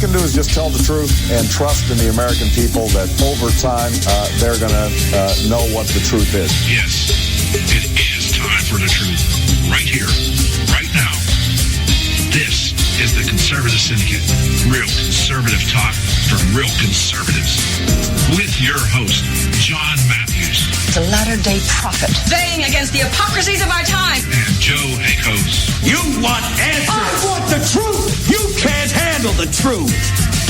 can do is just tell the truth and trust in the American people that over time they're going to know what the truth is. Yes, it is time for the truth. Right here, right now. This is the Conservative Syndicate. Real conservative talk from real conservatives. With your host, John Matthews. The latter-day prophet. Baying against the hypocrisies of our time. And Joe Hakos. You want answers. I want the truth. You can't handle the truth.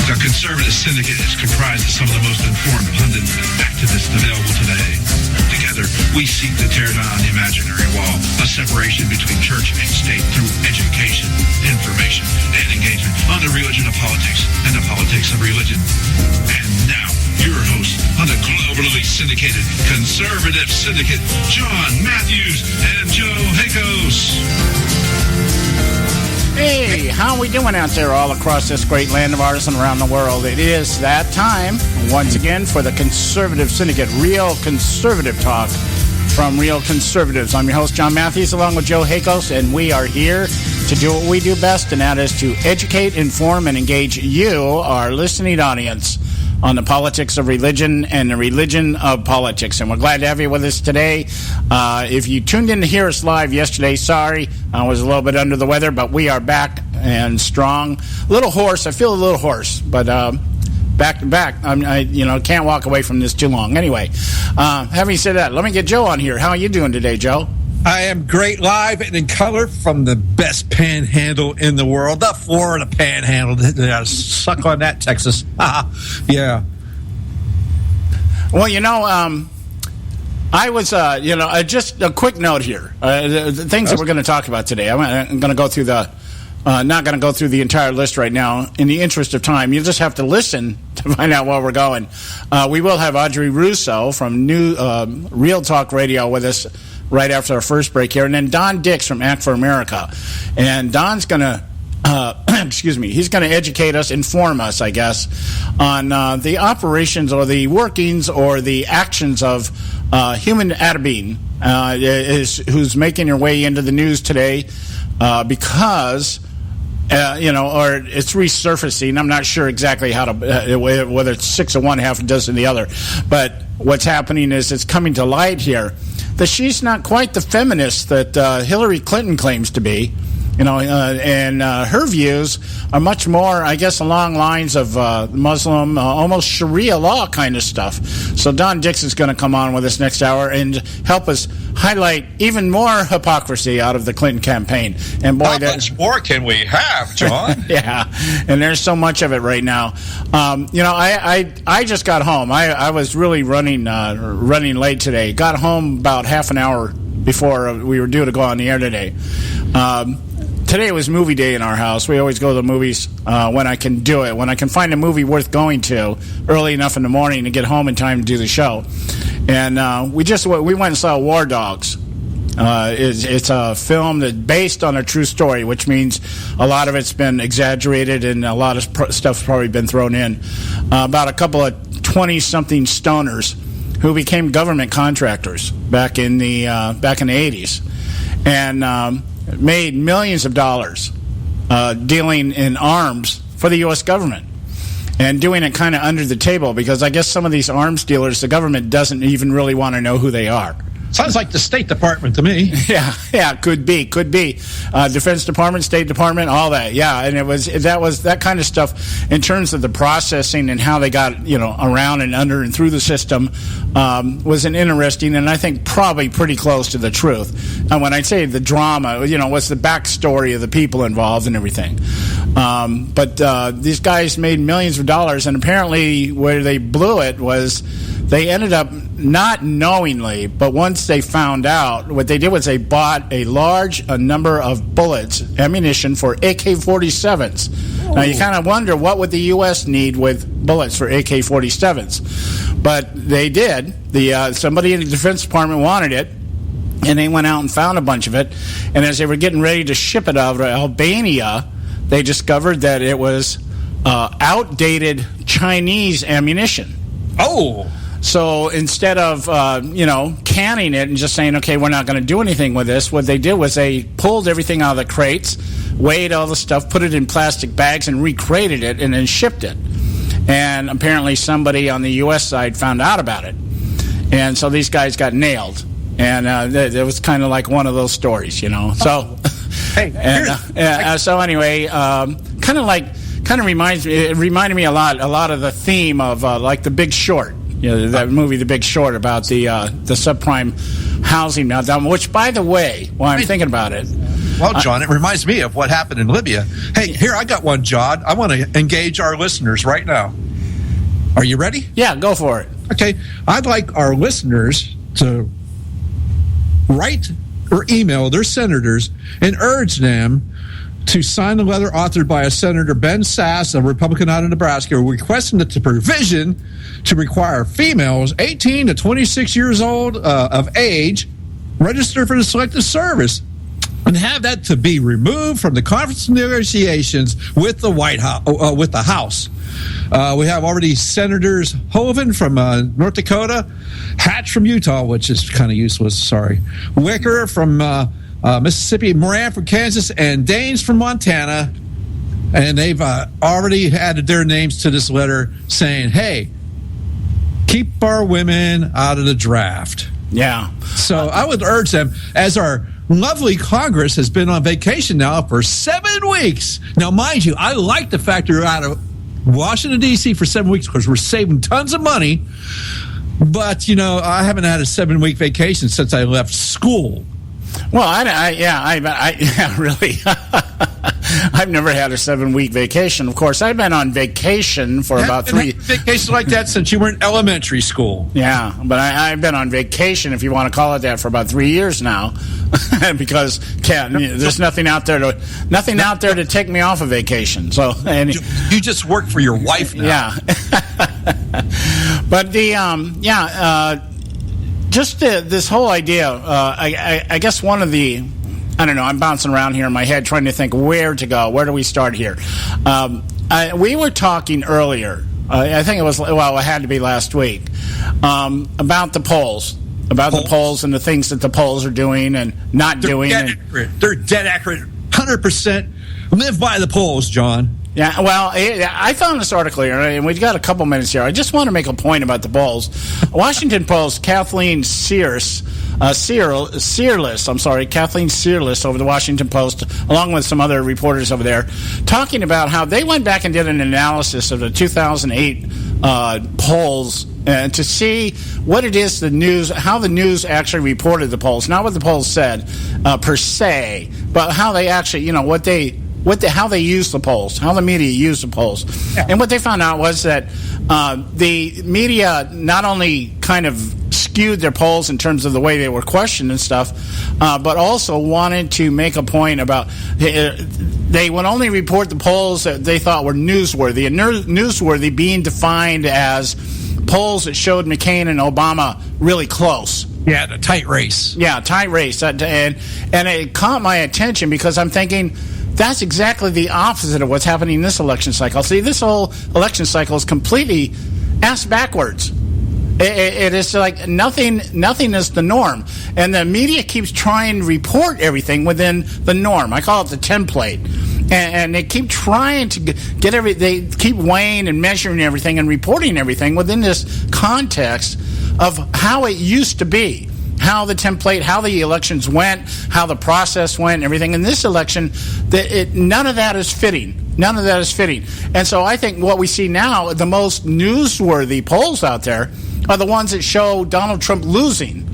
The Conservative Syndicate is comprised of some of the most informed pundits and activists available today. Together, we seek to tear down the imaginary wall of separation between church and state through education, information, and engagement on the religion of politics and the politics of religion. And now, your host on the globally syndicated Conservative Syndicate, John Matthews and Joe Hakos. Hey, how we doing out there all across this great land of ours and around the world? It is that time, once again, for the Conservative Syndicate, real conservative talk from real conservatives. I'm your host, John Matthews, along with Joe Hakos, and we are here to do what we do best, and that is to educate, inform, and engage you, our listening audience, on the politics of religion and the religion of politics. And we're glad to have you with us today. If you tuned in to hear us live yesterday, sorry, I was a little bit under the weather, but we are back and strong. A little hoarse. I feel a little hoarse, but back to back. I can't walk away from this too long. Anyway, having said that, let me get Joe on here. How are you doing today, Joe? I am great, live and in color from the best panhandle in the world, the Florida panhandle. Suck on that, Texas. Yeah. Well, I was, just a quick note here. The things that we're going to talk about today. I'm going to go through not going to go through the entire list right now. In the interest of time, you just have to listen to find out where we're going. We will have Audrey Russo from Real Talk Radio with us right after our first break here, and then Don Dix from Act for America. And Don's going to, he's going to educate us, inform us, I guess, on the operations or the workings or the actions of Human Atabine, who's making her way into the news today because... or it's resurfacing. I'm not sure exactly how to, whether it's 6 of one, half a dozen of the other. But what's happening is it's coming to light here that she's not quite the feminist that Hillary Clinton claims to be. And her views are much more, I guess, along lines of Muslim, almost Sharia law kind of stuff. So Don Dix is going to come on with us next hour and help us highlight even more hypocrisy out of the Clinton campaign. And boy, how much more can we have, John? Yeah, and there's so much of it right now. I just got home. I was really running late today. Got home about half an hour before we were due to go on the air today. Today was movie day in our house. We always go to the movies when I can do it, when I can find a movie worth going to early enough in the morning to get home in time to do the show. And we went and saw War Dogs. It's a film that's based on a true story, which means a lot of it's been exaggerated and a lot of stuff's probably been thrown in. About a couple of 20-something stoners who became government contractors back in the 80s. And made millions of dollars dealing in arms for the U.S. government and doing it kind of under the table because I guess some of these arms dealers, the government doesn't even really want to know who they are. Sounds like the State Department to me. Yeah, could be. Defense Department, State Department, all that. Yeah, and it was that kind of stuff in terms of the processing and how they got around and under and through the system was an interesting and I think probably pretty close to the truth. And when I say the drama, what's the backstory of the people involved and everything. But these guys made millions of dollars, and apparently where they blew it was they ended up not knowingly, but once they found out, what they did was they bought a large number of bullets, ammunition for AK-47s. Now, you kind of wonder, what would the U.S. need with bullets for AK-47s? But they did. Somebody in the Defense Department wanted it, and they went out and found a bunch of it. And as they were getting ready to ship it out of Albania, they discovered that it was outdated Chinese ammunition. Oh! So instead of, canning it and just saying, okay, we're not going to do anything with this, what they did was they pulled everything out of the crates, weighed all the stuff, put it in plastic bags, and recrated it, and then shipped it. And apparently somebody on the U.S. side found out about it. And so these guys got nailed. And it was kind of like one of those stories, So, so anyway, kind of reminded me a lot of the theme of like The Big Short. That movie, The Big Short, about the subprime housing meltdown, which, by the way, while I'm thinking about it... Well, John, it reminds me of what happened in Libya. Hey, here, I got one, John. I want to engage our listeners right now. Are you ready? Yeah, go for it. Okay. I'd like our listeners to write or email their senators and urge them to sign a letter authored by a Senator Ben Sass, a Republican out of Nebraska, requesting that the provision to require females 18 to 26 years old of age register for the Selective Service and have that to be removed from the conference negotiations with the White House, with the House. We have already Senators Hoeven from North Dakota, Hatch from Utah, which is kind of useless, sorry, Wicker from Mississippi, Moran from Kansas, and Daines from Montana. And they've already added their names to this letter saying, hey, keep our women out of the draft. Yeah. So I would urge them, as our lovely Congress has been on vacation now for 7 weeks. Now, mind you, I like the fact they're out of Washington, D.C. for 7 weeks because we're saving tons of money. But, I haven't had a 7-week vacation since I left school. Well, really. I've never had a 7-week vacation. Of course, I've been on vacation for about 3. Vacation like that since you were in elementary school. Yeah, but I've been on vacation, if you want to call it that, for about 3 years now, because there's nothing out there to take me off of vacation. So, and you just work for your wife now. Yeah, but just this whole idea, I guess one of the, I don't know, I'm bouncing around here in my head trying to think where to go. Where do we start here? We were talking earlier, I think it had to be last week, about the polls. The polls and the things that the polls are doing and not doing. They're dead accurate. 100% live by the polls, John. Yeah, well, I found this article here, and we've got a couple minutes here. I just want to make a point about the polls. Washington Post, Kathleen Searles over the Washington Post, along with some other reporters over there, talking about how they went back and did an analysis of the 2008 polls to see what it is how the news actually reported the polls, not what the polls said per se, but how they actually, how they use the polls, how the media used the polls. Yeah. And what they found out was that the media not only kind of skewed their polls in terms of the way they were questioned and stuff, but also wanted to make a point about they would only report the polls that they thought were newsworthy, and newsworthy being defined as polls that showed McCain and Obama really close. Yeah, the tight race. Yeah, tight race. And it caught my attention because I'm thinking, that's exactly the opposite of what's happening in this election cycle. See, this whole election cycle is completely ass backwards. It is like nothing is the norm. And the media keeps trying to report everything within the norm. I call it the template. And they keep trying to they keep weighing and measuring everything and reporting everything within this context of how it used to be. How the template, how the elections went, how the process went, and everything. In this election, none of that is fitting. None of that is fitting. And so I think what we see now, the most newsworthy polls out there are the ones that show Donald Trump losing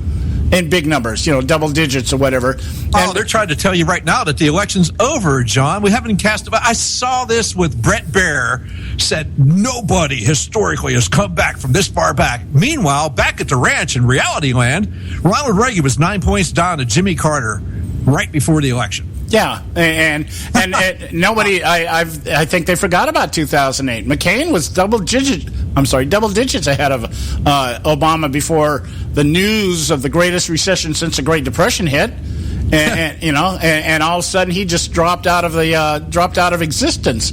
in big numbers, double digits or whatever. And they're trying to tell you right now that the election's over, John. We haven't cast a vote. I saw this with Brett Baer, said nobody historically has come back from this far back. Meanwhile, back at the ranch in reality land, Ronald Reagan was 9 points down to Jimmy Carter right before the election. Yeah, and nobody. I think they forgot about 2008. McCain was double digits ahead of Obama before the news of the greatest recession since the Great Depression hit, and all of a sudden he just dropped out of existence.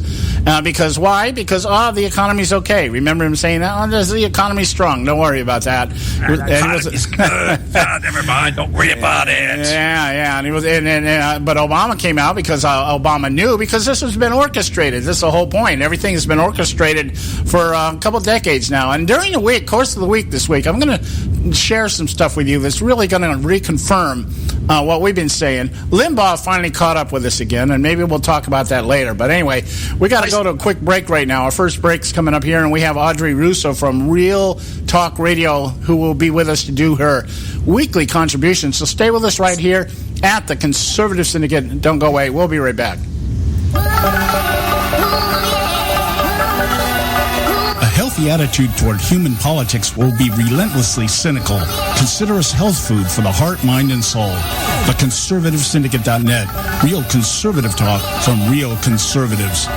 Because why? Because the economy's okay. Remember him saying, the economy's strong. Don't worry about that. The economy's good. Never mind. Don't worry about it. Yeah. But Obama came out because Obama knew, because this has been orchestrated. This is the whole point. Everything has been orchestrated for a couple decades now. And during the course of the week this week, I'm going to share some stuff with you that's really going to reconfirm what we've been saying. Limbaugh finally caught up with us again, and maybe we'll talk about that later. But anyway, we got to go to a quick break right now. Our first break's coming up here, and we have Audrey Russo from Real Talk Radio who will be with us to do her weekly contribution. So stay with us right here at the Conservative Syndicate. Don't go away. We'll be right back. A healthy attitude toward human politics will be relentlessly cynical. Consider us health food for the heart, mind, and soul. The ConservativeSyndicate.net. Real conservative talk from real conservatives.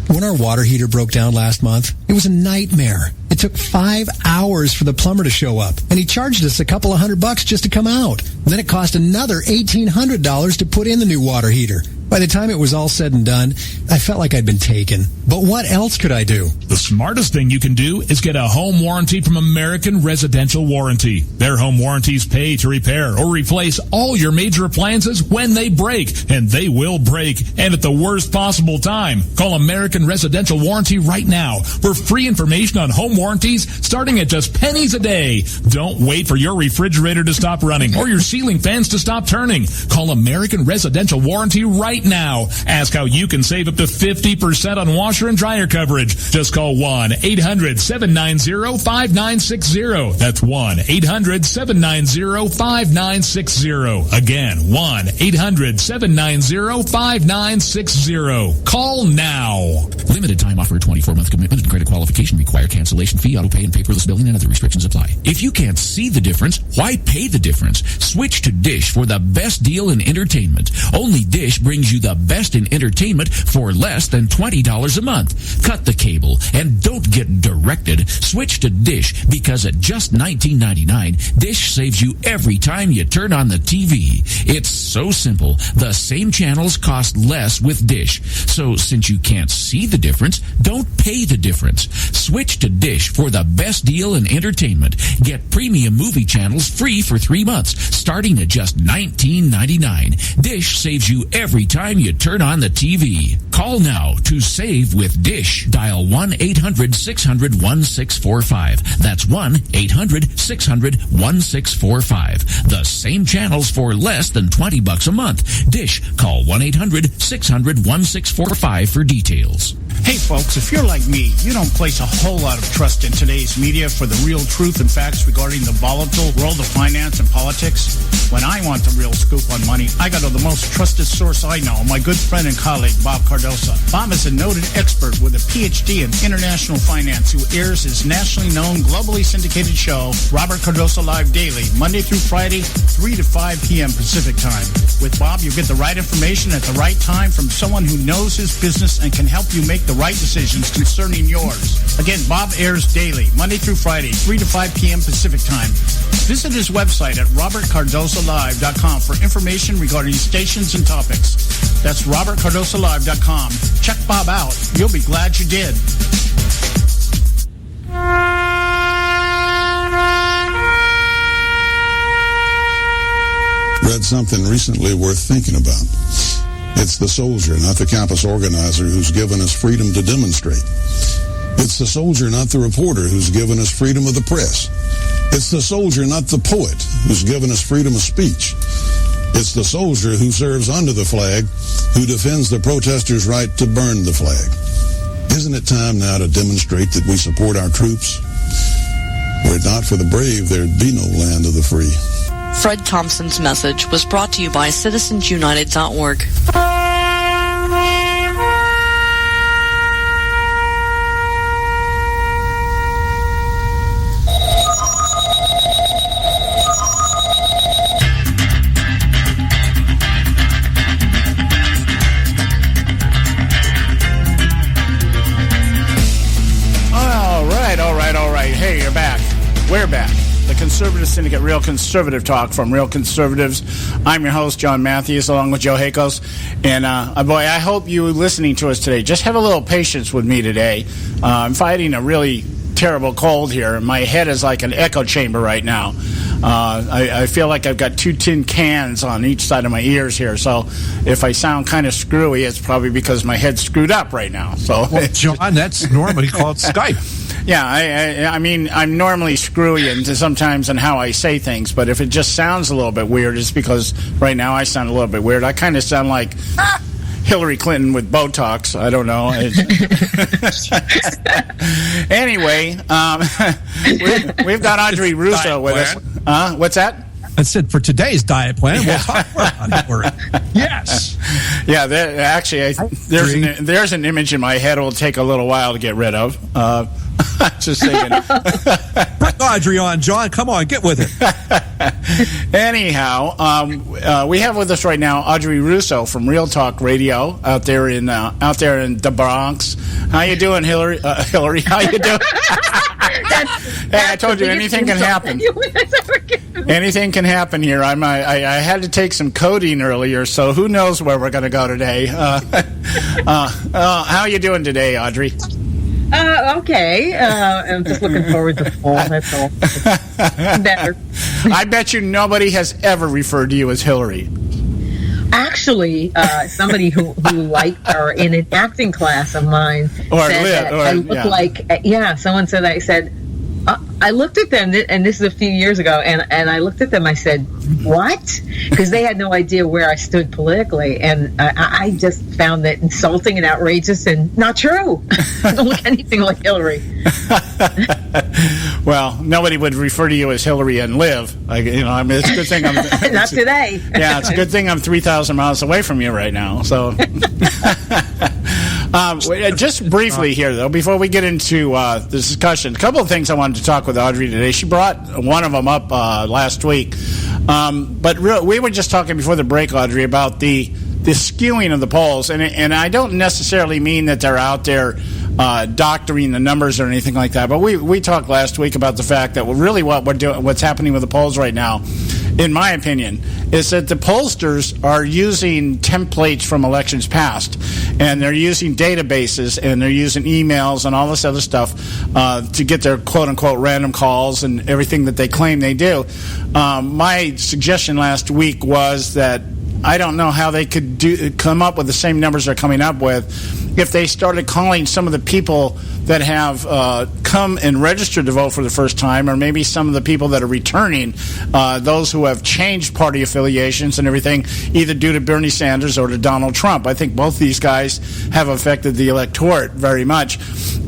When our water heater broke down last month, it was a nightmare. It took 5 hours for the plumber to show up, and he charged us a couple of $100 just to come out. Then it cost another $1,800 to put in the new water heater. By the time it was all said and done, I felt like I'd been taken. But what else could I do? The smartest thing you can do is get a home warranty from American Residential Warranty. Their home warranties pay to repair or replace all your major appliances when they break, and they will break, and at the worst possible time. Call American Residential Warranty right now for free information on home warranties starting at just pennies a day. Don't wait for your refrigerator to stop running or your ceiling fans to stop turning. Call American Residential Warranty right now. Ask how you can save up to 50% on washer and dryer coverage. Just call 1-800-790-5960. That's 1-800-790-5960. Again, 1-800-790-5960. Call now. Limited time offer, 24-month commitment and credit qualification required. Cancellation fee, auto pay, and paperless billing and other restrictions apply. If you can't see the difference, why pay the difference? Switch to Dish for the best deal in entertainment. Only Dish brings you the best in entertainment for less than $20 a month. Cut the cable and don't get directed. Switch to Dish because at just $19.99, Dish saves you every time you turn on the TV. It's so simple. The same channels cost less with Dish. So since you can't see the difference, don't pay the difference. Switch to Dish for the best deal in entertainment. Get premium movie channels free for 3 months, starting at just $19.99. Dish saves you every time you turn on the TV. Call now to save with Dish. Dial 1-800-600-1645. That's 1-800-600-1645. The same channels for less than $20 a month. Dish. Call 1-800-600-1645 for details. Hey folks, if you're like me, you don't place a whole lot of trust in today's media for the real truth and facts regarding the volatile world of finance and politics. When I want the real scoop on money, I go to the most trusted source I know, my good friend and colleague, Bob Cardosa. Bob is a noted expert with a PhD in international finance who airs his nationally known, globally syndicated show, Robert Cardosa Live Daily, Monday through Friday, 3 to 5 p.m. Pacific Time. With Bob, you get the right information at the right time from someone who knows his business and can help you make the right decisions concerning yours. Again, Bob airs daily, Monday through Friday, 3 to 5 p.m. Pacific Time. Visit his website at robertcardosalive.com for information regarding stations and topics. That's robertcardosalive.com. Check Bob out. You'll be glad you did. Read something recently worth thinking about. It's the soldier, not the campus organizer, who's given us freedom to demonstrate. It's the soldier, not the reporter, who's given us freedom of the press. It's the soldier, not the poet, who's given us freedom of speech. It's the soldier who serves under the flag, who defends the protesters' right to burn the flag. Isn't it time now to demonstrate that we support our troops? Were it not for the brave, there'd be no land of the free. Fred Thompson's message was brought to you by CitizensUnited.org. All right. Hey, you're back. We're back. the Conservative Syndicate, Real Conservative Talk from Real Conservatives. I'm your host, John Matthews, along with Joe Hakos. And, boy, I hope you listening to us today just have a little patience with me today. I'm fighting a really terrible cold here. My head is like an echo chamber right now. I feel like I've got 2 tin cans on each side of my ears here. So if I sound kind of screwy, it's probably because my head's screwed up right now. So, well, John, that's normally called Skype. Yeah, I mean, I'm normally screwy sometimes in how I say things, but if it just sounds a little bit weird, it's because right now I sound a little bit weird. I kind of sound like Hillary Clinton with Botox. I don't know. Anyway, we've got Audrey Russo with us. What's that? I said for today's diet plan, we'll talk about Hillary. Yes. Yeah, there's an image in my head it will take a little while to get rid of. Just thinking. Put Audrey on, John. Come on, get with it. Anyhow, we have with us right now Audrey Russo from Real Talk Radio out there in the Bronx. How you doing, Hillary? Hillary, how you doing? Hey, I told you anything can happen. Anything can happen here. I had to take some codeine earlier, so who knows where we're going to go today. How you doing today, Audrey? Okay. I'm just looking forward to fall. That's all. Better. I bet you nobody has ever referred to you as Hillary. Actually, somebody who liked her in an acting class of mine said that I look like. Yeah, someone said I said. I looked at them, and this is a few years ago, and I looked at them, I said, what? Because they had no idea where I stood politically, and I just found that insulting and outrageous and not true. I don't look anything like Hillary. Well, nobody would refer to you as Hillary and live. It's a good thing I'm... Not today. Yeah, it's a good thing I'm 3,000 miles away from you right now, so... Just briefly here, though, before we get into the discussion, a couple of things I wanted to talk with Audrey today. She brought one of them up last week. But we were just talking before the break, Audrey, about the skewing of the polls. And I don't necessarily mean that they're out there doctoring the numbers or anything like that. But we talked last week about the fact that really what's happening with the polls right now, in my opinion, is that the pollsters are using templates from elections past, and they're using databases, and they're using emails and all this other stuff to get their quote-unquote random calls and everything that they claim they do. My suggestion last week was that I don't know how they could come up with the same numbers they're coming up with if they started calling some of the people that have come and registered to vote for the first time, or maybe some of the people that are returning, those who have changed party affiliations and everything, either due to Bernie Sanders or to Donald Trump. I think both these guys have affected the electorate very much.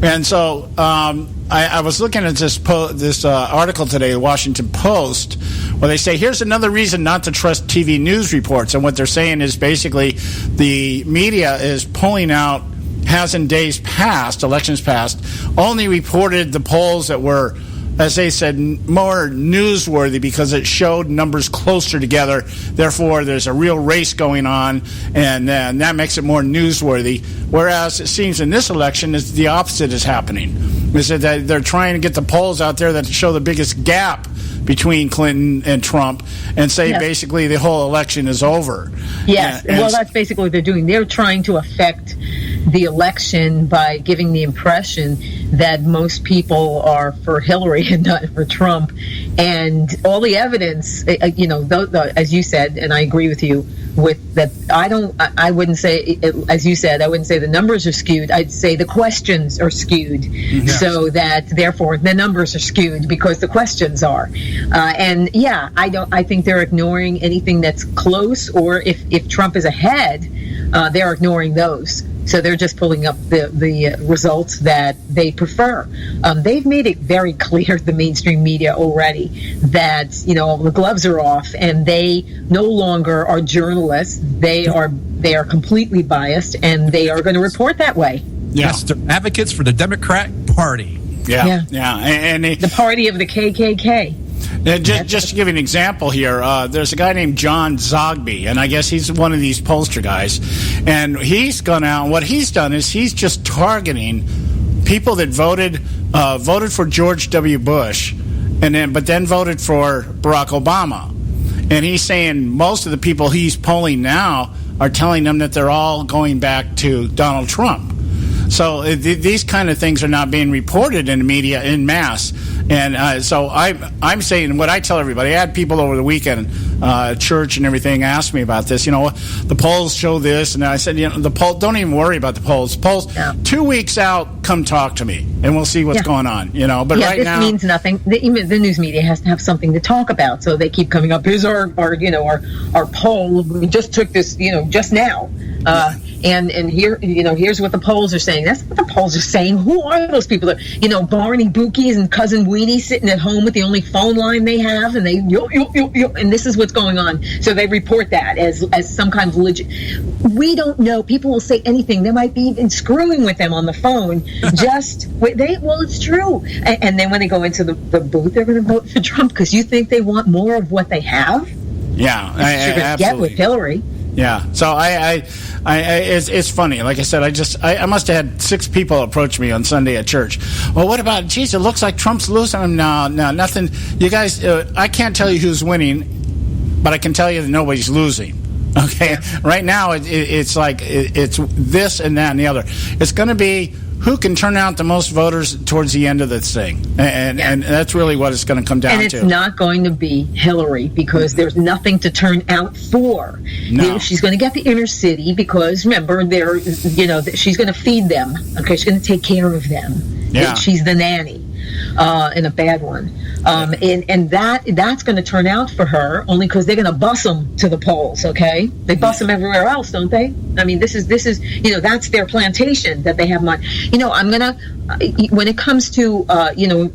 And so I was looking at this article today, the Washington Post, where they say, here's another reason not to trust TV news reports. And what they're saying is basically the media is pulling out, has in days past, elections past, only reported the polls that were, as they said, more newsworthy because it showed numbers closer together. Therefore, there's a real race going on, and that makes it more newsworthy. Whereas it seems in this election, is the opposite is happening. Is that they're trying to get the polls out there that show the biggest gap between Clinton and Trump and say basically the whole election is over. Yes, well, that's basically what they're doing. They're trying to affect the election by giving the impression that most people are for Hillary and not for Trump. And all the evidence, as you said, and I agree with you, with that, I wouldn't say, as you said, I wouldn't say the numbers are skewed. I'd say the questions are skewed, so that therefore the numbers are skewed because the questions are. I think they're ignoring anything that's close, or if Trump is ahead, they're ignoring those. So they're just pulling up the results that they prefer. They've made it very clear, the mainstream media already, that the gloves are off, and they no longer are journalists. They are completely biased, and they are going to report that way. Yes, they're advocates for the Democrat Party. Yeah. And the party of the KKK. Just to give you an example here, there's a guy named John Zogby, and I guess he's one of these pollster guys. And he's gone out, and what he's done is he's just targeting people that voted for George W. Bush but then voted for Barack Obama. And he's saying most of the people he's polling now are telling them that they're all going back to Donald Trump. So these kind of things are not being reported in the media en masse. And so I'm saying what I tell everybody. I had people over the weekend, church and everything, ask me about this. The polls show this, and I said, the poll. Don't even worry about the polls. 2 weeks out, come talk to me, and we'll see what's going on. But right this now, means nothing. Even the news media has to have something to talk about, so they keep coming up. Here's our poll. We just took this, just now. And here, here's what the polls are saying. That's what the polls are saying. Who are those people? Barney Bookies and Cousin Weenie sitting at home with the only phone line they have, and and this is what's going on. So they report that as some kind of legit. We don't know. People will say anything. They might be even screwing with them on the phone. It's true. And then when they go into the booth, they're going to vote for Trump because you think they want more of what they have. Yeah, you're going to get with Hillary. Yeah, so it's funny. Like I said, I must have had 6 people approach me on Sunday at church. Well, what about? Geez, it looks like Trump's losing. No, nothing. You guys, I can't tell you who's winning, but I can tell you that nobody's losing. Okay, right now it's like it's this and that and the other. It's going to be who can turn out the most voters towards the end of this thing, and that's really what it's going to come down to. And it's not going to be Hillary because there's nothing to turn out for. No. She's going to get the inner city because remember, she's going to feed them. Okay, she's going to take care of them. Yeah. She's the nanny, and a bad one. And that's going to turn out for her only because they're going to bus them to the polls. Okay, they bus them everywhere else, don't they? I mean, this is that's their plantation that they have money. I'm gonna when it comes to you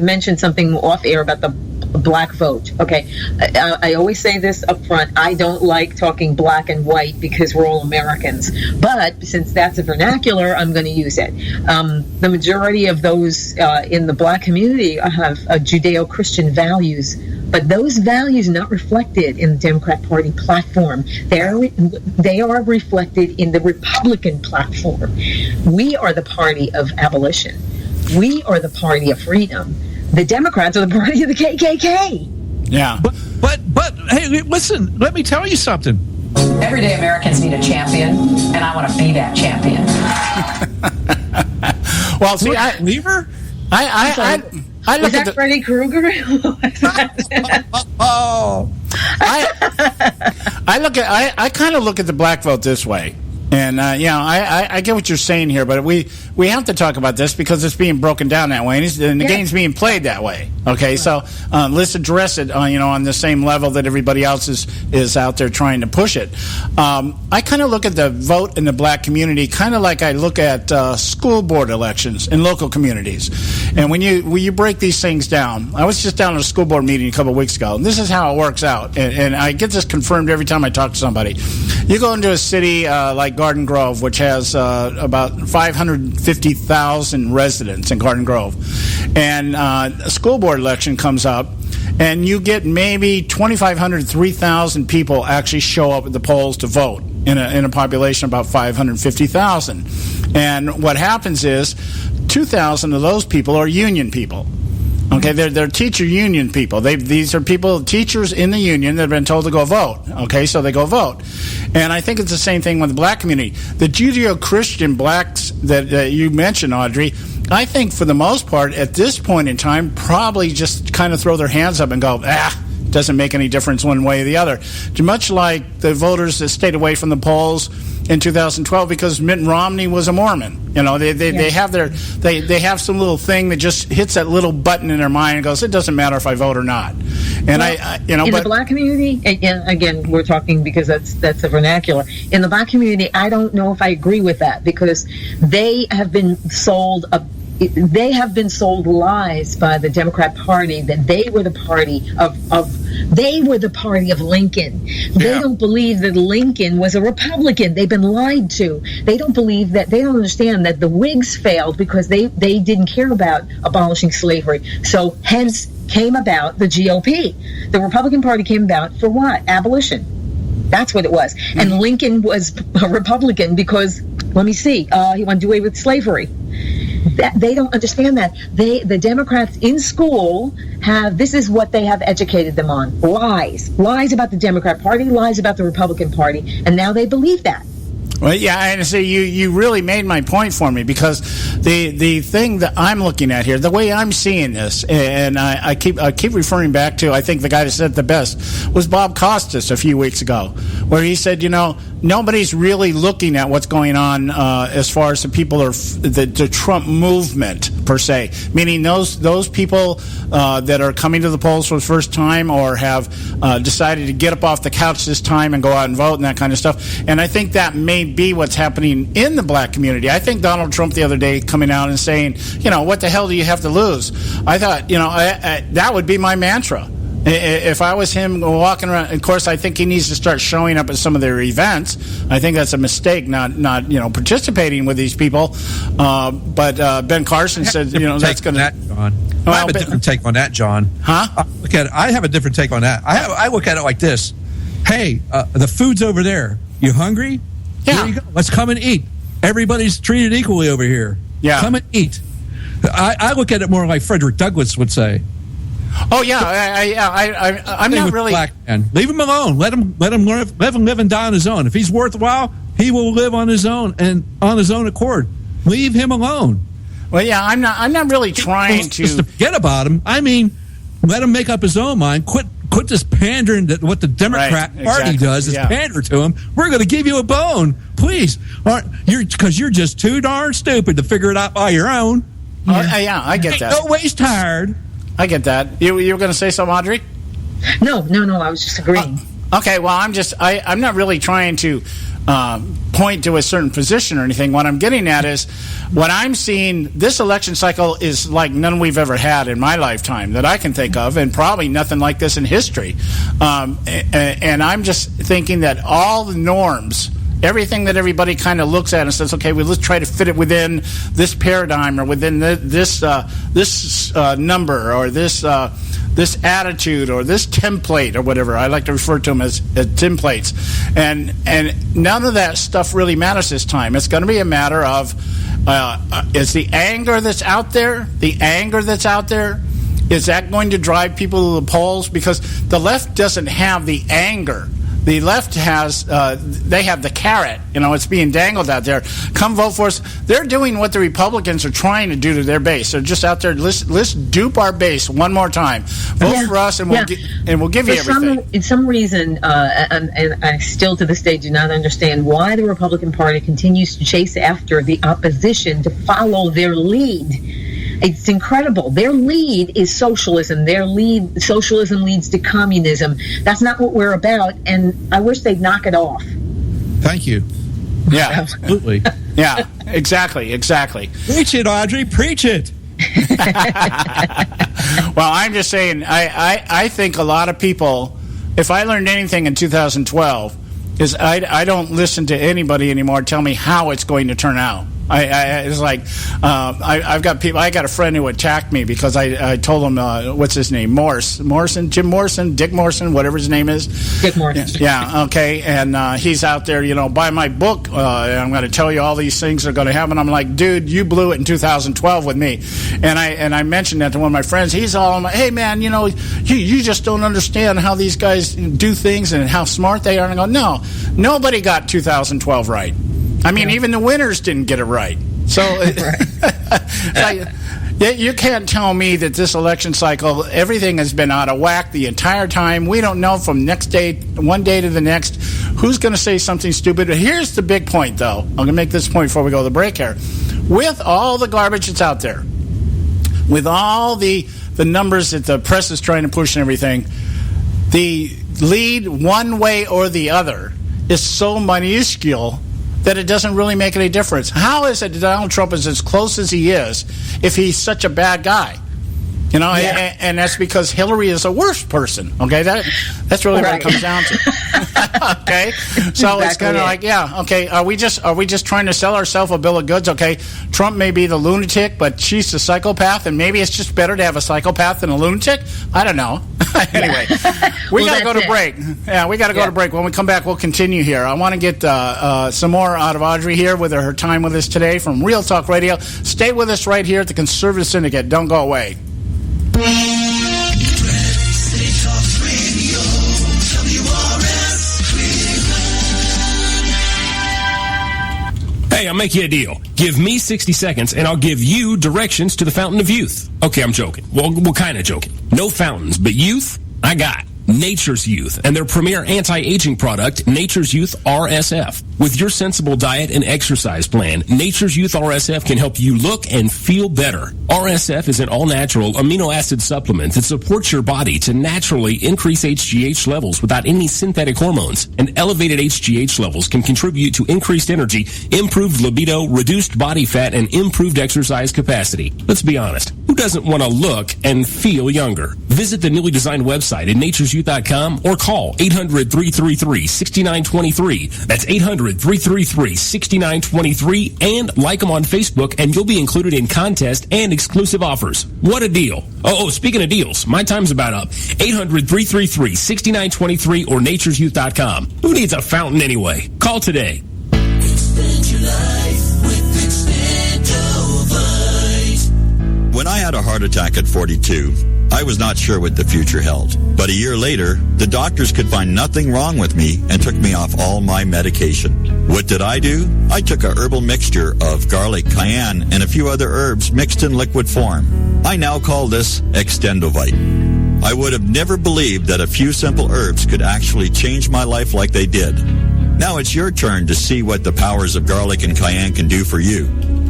mentioned something off air about the black vote. Okay, I always say this up front. I don't like talking black and white because we're all Americans. But since that's a vernacular, I'm going to use it. The majority of those in the black community have Judeo-Christian values, but those values are not reflected in the Democrat Party platform. They are reflected in the Republican platform. We are the party of abolition. We are the party of freedom. The Democrats are the party of the KKK. Yeah. But hey, listen, let me tell you something. Everyday Americans need a champion, and I want to be that champion. Well, see, Lever? I look at Freddy Krueger? I kind of look at the black vote this way. And, I get what you're saying here, but we have to talk about this because it's being broken down that way, and the game's being played that way. Okay, so let's address it, on the same level that everybody else is out there trying to push it. I kind of look at the vote in the black community kind of like I look at school board elections in local communities. And when you break these things down, I was just down at a school board meeting a couple of weeks ago, and this is how it works out. And I get this confirmed every time I talk to somebody. You go into a city like Garden Grove, which has about 550,000 residents in Garden Grove, and a school board election comes up, and you get maybe 2,500, 3,000 people actually show up at the polls to vote in a population of about 550,000. And what happens is 2,000 of those people are union people. Okay, they're teacher union people. These are teachers in the union that have been told to go vote. Okay, so they go vote. And I think it's the same thing with the black community. The Judeo-Christian blacks that you mentioned, Audrey, I think for the most part, at this point in time, probably just kind of throw their hands up and go, doesn't make any difference one way or the other. Much like the voters that stayed away from the polls in 2012 because Mitt Romney was a Mormon. They have some little thing that just hits that little button in their mind and goes, it doesn't matter if I vote or not. And the black community, again, we're talking because that's a vernacular. In the black community, I don't know if I agree with that because they have been sold lies by the Democrat Party that they were the party of Lincoln. They don't believe that Lincoln was a Republican. They've been lied to. They don't believe that. They don't understand that the Whigs failed because they didn't care about abolishing slavery. So hence came about the GOP. The Republican Party came about for what? Abolition. That's what it was. And Lincoln was a Republican because, let me see, he wanted to do away with slavery. That they don't understand that. The Democrats in school this is what they have educated them on. Lies about the Democrat Party, lies about the Republican Party, and now they believe that. Well, yeah, and so you really made my point for me, because the thing that I'm looking at here, the way I'm seeing this, and I keep referring back to, I think the guy that said it the best was Bob Costas a few weeks ago, where he said, nobody's really looking at what's going on as far as the people are the Trump movement per se, meaning those people that are coming to the polls for the first time or have decided to get up off the couch this time and go out and vote and that kind of stuff. And I think that may be what's happening in the black community. I think Donald Trump the other day coming out and saying, what the hell do you have to lose? I thought, that would be my mantra. If I was him walking around, of course, I think he needs to start showing up at some of their events. I think that's a mistake, not participating with these people. But Ben Carson said, that's going to. John. I have a different take on that, John. Huh? I have a different take on that. I look at it like this: hey, the food's over there. You hungry? Yeah. Here you go. Let's come and eat. Everybody's treated equally over here. Yeah. Come and eat. I look at it more like Frederick Douglass would say. Oh yeah, I'm not really. Black man. Leave him alone. Let him live and die on his own. If he's worthwhile, he will live on his own and on his own accord. Leave him alone. Well, yeah, I'm not really trying to forget about him. I mean, let him make up his own mind. Quit this pandering that what the Democrat Party does is pander to him. We're going to give you a bone, please. Because you're just too darn stupid to figure it out by your own. Yeah, I get that. No waste tired. I get that. You were going to say something, Audrey? No. I was just agreeing. Okay. Well, I'm not really trying to point to a certain position or anything. What I'm getting at is what I'm seeing. This election cycle is like none we've ever had in my lifetime that I can think of, and probably nothing like this in history. And I'm just thinking that all the norms, everything that everybody kind of looks at and says, okay, well, let's try to fit it within this paradigm or within this number or this attitude or this template or whatever. I like to refer to them as templates. And none of that stuff really matters this time. It's going to be a matter of is the anger that's out there, is that going to drive people to the polls? Because the left doesn't have the anger. The left has, they have the carrot. It's being dangled out there. Come vote for us. They're doing what the Republicans are trying to do to their base. They're just out there, let's dupe our base one more time. Vote for us, and we'll give you everything. In some reason, and I still to this day do not understand why the Republican Party continues to chase after the opposition to follow their lead. It's incredible. Their lead is socialism. Socialism leads to communism. That's not what we're about, and I wish they'd knock it off. Thank you. Yeah. Absolutely. Yeah, exactly. Preach it, Audrey. Preach it. Well, I'm just saying, I think a lot of people, if I learned anything in 2012, is I don't listen to anybody anymore tell me how it's going to turn out. It's like I've got people. I got a friend who attacked me because I told him what's his name, Jim Morrison, Dick Morrison, whatever his name is. Dick Morrison. Yeah. Okay. And he's out there, buy my book. I'm going to tell you all these things are going to happen. I'm like, dude, you blew it in 2012 with me. And I mentioned that to one of my friends. He's all, hey man, you just don't understand how these guys do things and how smart they are. And I go, no, nobody got 2012 right. I mean, even the winners didn't get it right. So you can't tell me that this election cycle, everything has been out of whack the entire time. We don't know from one day to the next, who's going to say something stupid. Here's the big point, though. I'm going to make this point before we go to the break here. With all the garbage that's out there, with all the numbers that the press is trying to push and everything, the lead one way or the other is so minuscule that it doesn't really make any difference. How is it that Donald Trump is as close as he is if he's such a bad guy? You know, and that's because Hillary is a worse person. Okay, that's really what it comes down to. Okay, so it's kind of like, okay, are we just trying to sell ourselves a bill of goods? Okay, Trump may be the lunatic, but she's the psychopath, and maybe it's just better to have a psychopath than a lunatic. I don't know. Anyway, we got to go to break. Yeah, we got to go to break. When we come back, we'll continue here. I want to get some more out of Audrey here with her time with us today from Real Talk Radio. Stay with us right here at the Conservative Syndicate. Don't go away. Hey, I'll make you a deal. Give me 60 seconds, and I'll give you directions to the Fountain of Youth. Okay, I'm joking. Well, kind of joking. No fountains, but youth, I got Nature's Youth and their premier anti-aging product, Nature's Youth RSF. With your sensible diet and exercise plan, Nature's Youth RSF can help you look and feel better. RSF is an all-natural amino acid supplement that supports your body to naturally increase HGH levels without any synthetic hormones. And elevated HGH levels can contribute to increased energy, improved libido, reduced body fat, and improved exercise capacity. Let's be honest. Who doesn't want to look and feel younger? Visit the newly designed website at naturesyouth.com or call 800-333-6923. That's 800-333-6923, and like them on Facebook, and you'll be included in contests and exclusive offers. What a deal. Oh, speaking of deals, my time's about up. 800-333-6923 or naturesyouth.com. Who needs a fountain anyway? Call today. Expand your life with Expandovite. When I had a heart attack at 42, I was not sure what the future held. But a year later, the doctors could find nothing wrong with me and took me off all my medication. What did I do? I took a herbal mixture of garlic, cayenne, and a few other herbs mixed in liquid form. I now call this Extendovite. I would have never believed that a few simple herbs could actually change my life like they did. Now it's your turn to see what the powers of garlic and cayenne can do for you.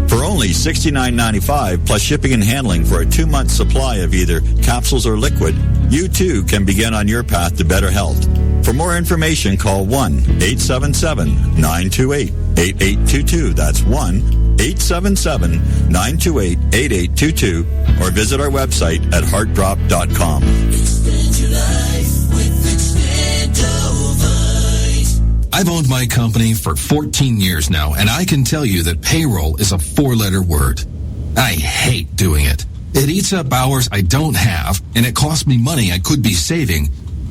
For only $69.95 plus shipping and handling for a 2-month supply of either capsules or liquid, you too can begin on your path to better health. For more information, call 1-877-928-8822. That's 1-877-928-8822. Or visit our website at heartdrop.com. Expand your life with Expandovite. I've owned my company for 14 years now, and I can tell you that payroll is a 4-letter word. I hate doing it. It eats up hours I don't have, and it costs me money I could be saving.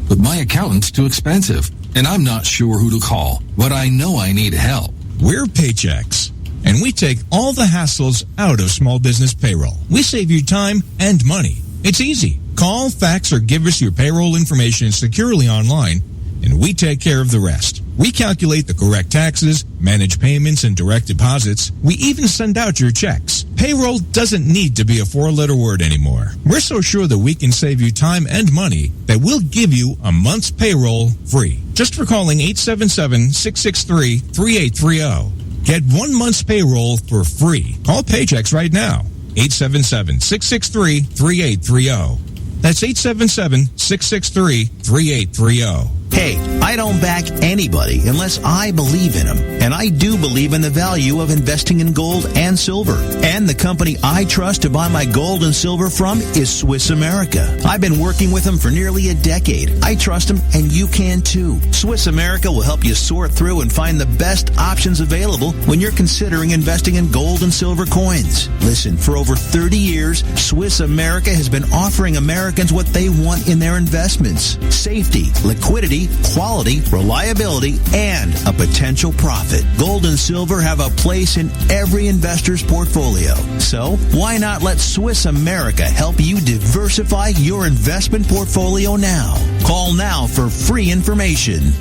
But my accountant's too expensive, and I'm not sure who to call. But I know I need help. We're Paychex, and we take all the hassles out of small business payroll. We save you time and money. It's easy. Call, fax, or give us your payroll information securely online, and we take care of the rest. We calculate the correct taxes, manage payments and direct deposits. We even send out your checks. Payroll doesn't need to be a 4-letter word anymore. We're so sure that we can save you time and money that we'll give you a month's payroll free. Just for calling 877-663-3830. Get 1 month's payroll for free. Call Paychex right now. 877-663-3830. That's 877-663-3830. Hey, I don't back anybody unless I believe in them. And I do believe in the value of investing in gold and silver. And the company I trust to buy my gold and silver from is Swiss America. I've been working with them for nearly a decade. I trust them, and you can too. Swiss America will help you sort through and find the best options available when you're considering investing in gold and silver coins. Listen, for over 30 years, Swiss America has been offering Americans what they want in their investments: safety, liquidity, quality, reliability, and a potential profit. Gold and silver have a place in every investor's portfolio. So why not let Swiss America help you diversify your investment portfolio now? Call now for free information.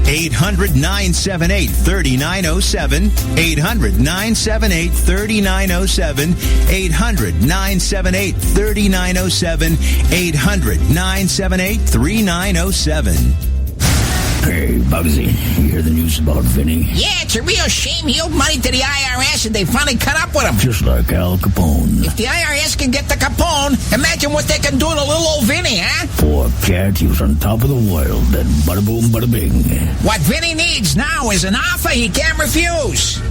800-978-3907. 800-978-3907. 800-978-3907. 800-978-3907. Hey, Bugsy, you hear the news about Vinny? Yeah, it's a real shame. He owed money to the IRS and they finally cut up with him. Just like Al Capone. If the IRS can get the Capone, imagine what they can do to little old Vinny, huh? Poor cat, he was on top of the world. Then bada boom, bada bing. What Vinny needs now is an offer he can't refuse.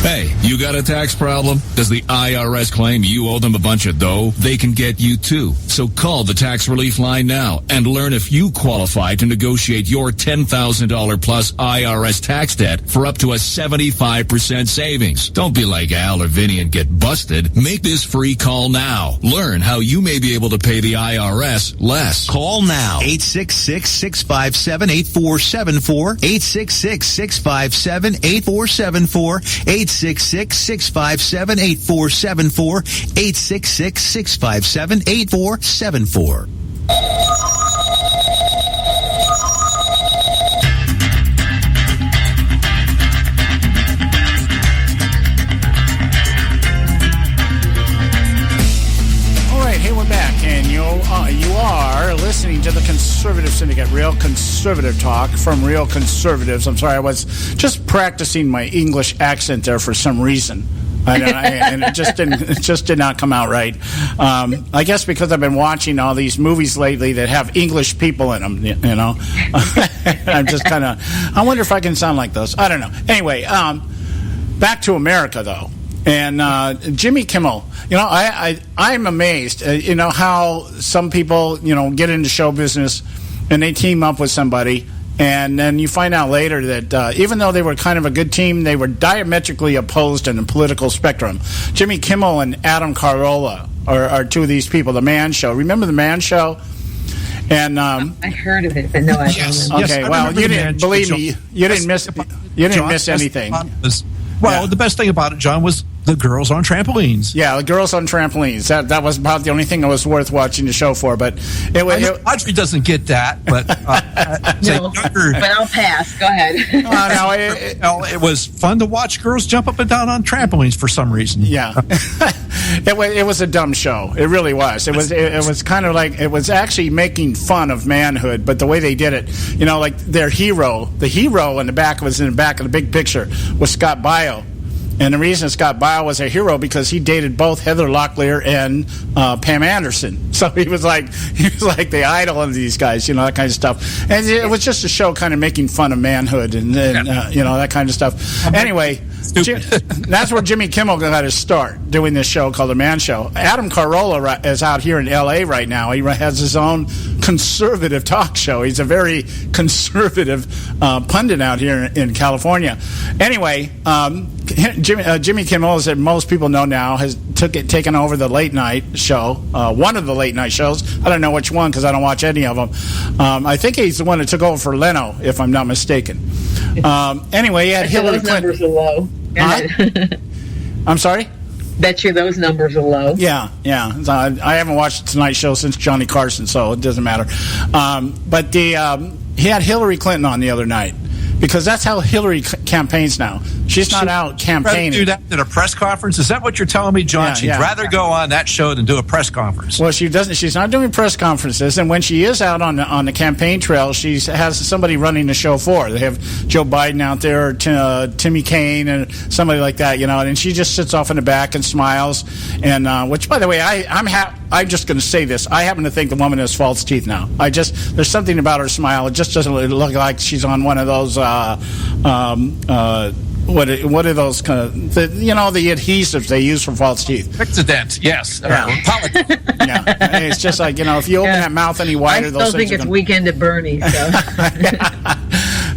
Hey, you got a tax problem? Does the IRS claim you owe them a bunch of dough? They can get you too. So call the tax relief line now and learn if you qualify to negotiate your $10,000 plus IRS tax debt for up to a 75% savings. Don't be like Al or Vinny and get busted. Make this free call now. Learn how you may be able to pay the IRS less. Call now. 866-657-8474. 866-657-8474. 866-657-8474. 866-657-8474. You are listening to the Conservative Syndicate, Real Conservative Talk from Real Conservatives. I'm sorry, I was just practicing my English accent there for some reason. And it just did not come out right. I guess because I've been watching all these movies lately that have English people in them, you know. I'm just kind of, I wonder if I can sound like those. I don't know. Anyway, back to America, though. And Jimmy Kimmel, you know, I'm amazed, you know, how some people, you know, get into show business and they team up with somebody, and then you find out later that even though they were kind of a good team, they were diametrically opposed in the political spectrum. Jimmy Kimmel and Adam Carolla are two of these people. The Man Show. Remember The Man Show? And I heard of it, but no, I don't. Okay, well, you didn't believe me. You didn't miss anything. Well, the best thing about it, John, was the girls on trampolines. Yeah, the girls on trampolines. That was about the only thing that was worth watching the show for. But Audrey doesn't get that, but no, but I'll pass. Go ahead. It was fun to watch girls jump up and down on trampolines for some reason. Yeah, it was a dumb show. It really was. It was kind of like, it was actually making fun of manhood, but the way they did it, you know, like their hero, the hero in the back was in the back of the big picture was Scott Baio. And the reason Scott Baio was a hero because he dated both Heather Locklear and Pam Anderson. So he was like the idol of these guys, you know, that kind of stuff. And it was just a show kind of making fun of manhood and you know, that kind of stuff. Anyway, that's where Jimmy Kimmel got his start, doing this show called The Man Show. Adam Carolla is out here in L.A. right now. He has his own conservative talk show. He's a very conservative pundit out here in California. Anyway, Jimmy Kimmel, as most people know now, has taken over the late night show, one of the late night shows. I don't know which one because I don't watch any of them. I think he's the one that took over for Leno, if I'm not mistaken. Anyway, he had Hillary Clinton. Numbers are low. I'm sorry? Bet you those numbers are low. Yeah. I haven't watched the Tonight Show since Johnny Carson, so it doesn't matter. But he had Hillary Clinton on the other night. Because that's how Hillary campaigns now. She's not out campaigning. Do that at a press conference? Is that what you're telling me, John? She'd rather go on that show than do a press conference. Well, she doesn't. She's not doing press conferences, and when she is out on the campaign trail, she has somebody running the show for her. They have Joe Biden out there, or Timmy Kaine, and somebody like that, you know. And she just sits off in the back and smiles. And which, by the way, I'm just going to say this. I happen to think the woman has false teeth now. There's something about her smile. It just doesn't look like she's on one of those. What are those kind of the adhesives they use for false teeth? Fixodent, yes. Yeah. It's just like, you know, if you open that mouth any wider, I still think it's Weekend at Bernie's. So.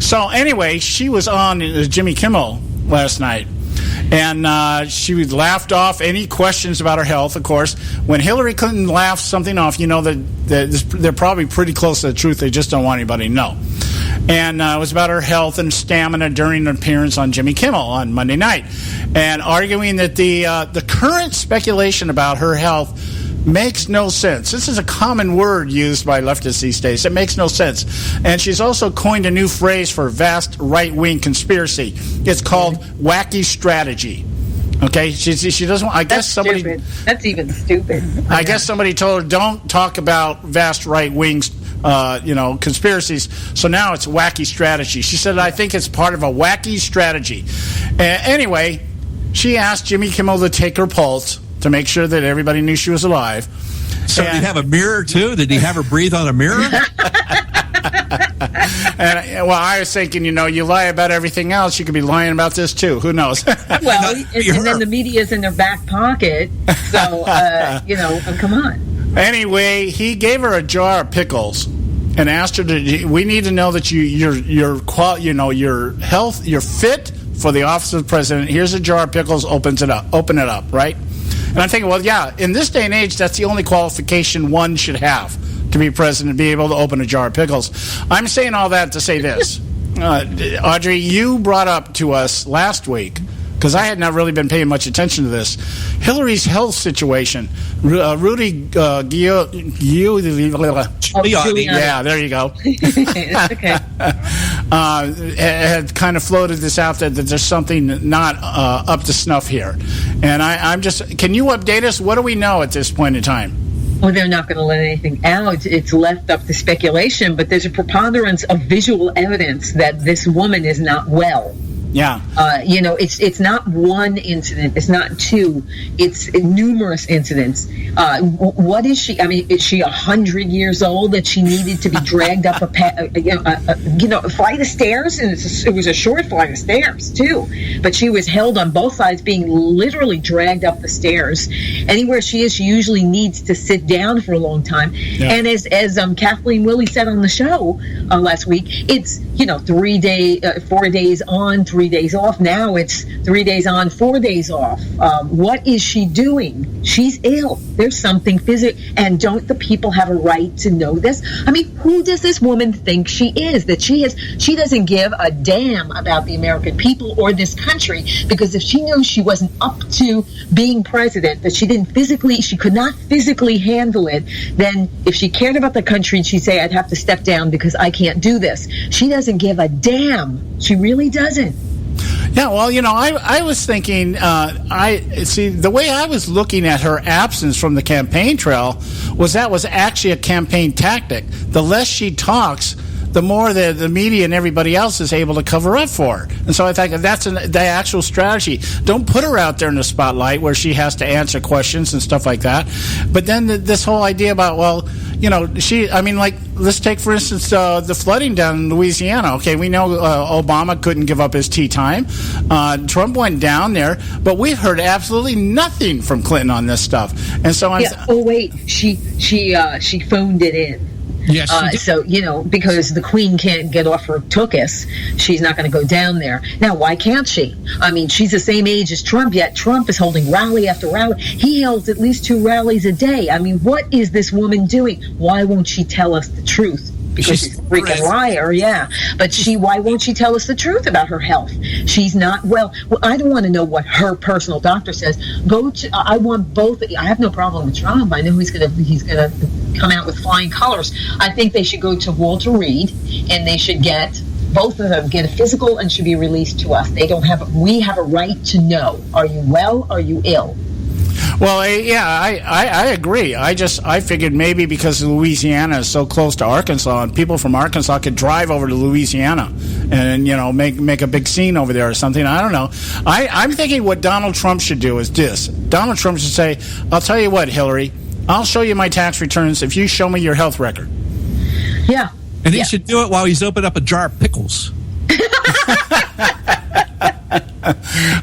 So anyway, she was on Jimmy Kimmel last night. And she laughed off any questions about her health, of course. When Hillary Clinton laughs something off, you know that they're probably pretty close to the truth. They just don't want anybody to know. And it was about her health and stamina during an appearance on Jimmy Kimmel on Monday night. And arguing that the current speculation about her health makes no sense. This is a common word used by leftists these days. It makes no sense. And she's also coined a new phrase for vast right-wing conspiracy. It's called wacky strategy. Okay, she doesn't. I guess somebody. Stupid. That's even stupid. I guess somebody told her don't talk about vast right-wing, conspiracies. So now it's wacky strategy. She said, I think it's part of a wacky strategy. Anyway, she asked Jimmy Kimmel to take her pulse to make sure that everybody knew she was alive. So did he have a mirror too? Did he have her breathe on a mirror? And I was thinking, you lie about everything else, you could be lying about this too. Who knows? Well, and then the media's in their back pocket. So, come on. Anyway, he gave her a jar of pickles and asked her to. We need to know that you're fit for the office of the president. Here's a jar of pickles. Open it up, right? And I'm thinking, well, yeah, in this day and age, that's the only qualification one should have to be president, be able to open a jar of pickles. I'm saying all that to say this. Audrey, you brought up to us last week, because I had not really been paying much attention to this, Hillary's health situation. Rudy Giuliani. Yeah, there you go. Okay. Had kind of floated this out that there's something not up to snuff here. And I'm just, can you update us? What do we know at this point in time? Well, they're not going to let anything out. It's left up to speculation, but there's a preponderance of visual evidence that this woman is not well. Yeah. It's not one incident. It's not two. It's numerous incidents. What is she? I mean, is she 100 years old that she needed to be dragged up a flight of stairs? And it was a short flight of stairs, too. But she was held on both sides, being literally dragged up the stairs. Anywhere she is, she usually needs to sit down for a long time. Yeah. And as Kathleen Willey said on the show last week, it's, 4 days on, 3 days off. Now it's 3 days on, 4 days off. What is she doing? She's ill. There's something physical. And don't the people have a right to know this? I mean, who does this woman think she is? That she doesn't give a damn about the American people or this country, because if she knew she wasn't up to being president, that she could not physically handle it, then if she cared about the country, she'd say, I'd have to step down because I can't do this. She doesn't give a damn. She really doesn't. Yeah, well, I was thinking, the way I was looking at her absence from the campaign trail was actually a campaign tactic. The less she talks, the more the media and everybody else is able to cover up for her. And so I think that's the actual strategy. Don't put her out there in the spotlight where she has to answer questions and stuff like that. But then this whole idea about, let's take, for instance, the flooding down in Louisiana. Okay, we know Obama couldn't give up his tea time. Trump went down there, but we heard absolutely nothing from Clinton on this stuff. And so she phoned it in. Yes. Because the Queen can't get off her tuchus, she's not going to go down there. Now, why can't she? I mean, she's the same age as Trump, yet Trump is holding rally after rally. He holds at least 2 rallies a day. I mean, what is this woman doing? Why won't she tell us the truth? Because she's a freaking liar, yeah. But why won't she tell us the truth about her health? She's not well. I don't want to know what her personal doctor says. I want both. I have no problem with Trump. I know he's gonna come out with flying colors. I think they should go to Walter Reed, and they should both of them get a physical and should be released to us. We have a right to know. Are you well? Are you ill? Well, yeah, I agree. I figured maybe because Louisiana is so close to Arkansas, and people from Arkansas could drive over to Louisiana and make a big scene over there or something. I don't know. I'm thinking what Donald Trump should do is this. Donald Trump should say, "I'll tell you what, Hillary, I'll show you my tax returns if you show me your health record." Yeah, and he should do it while he's opening up a jar of pickles.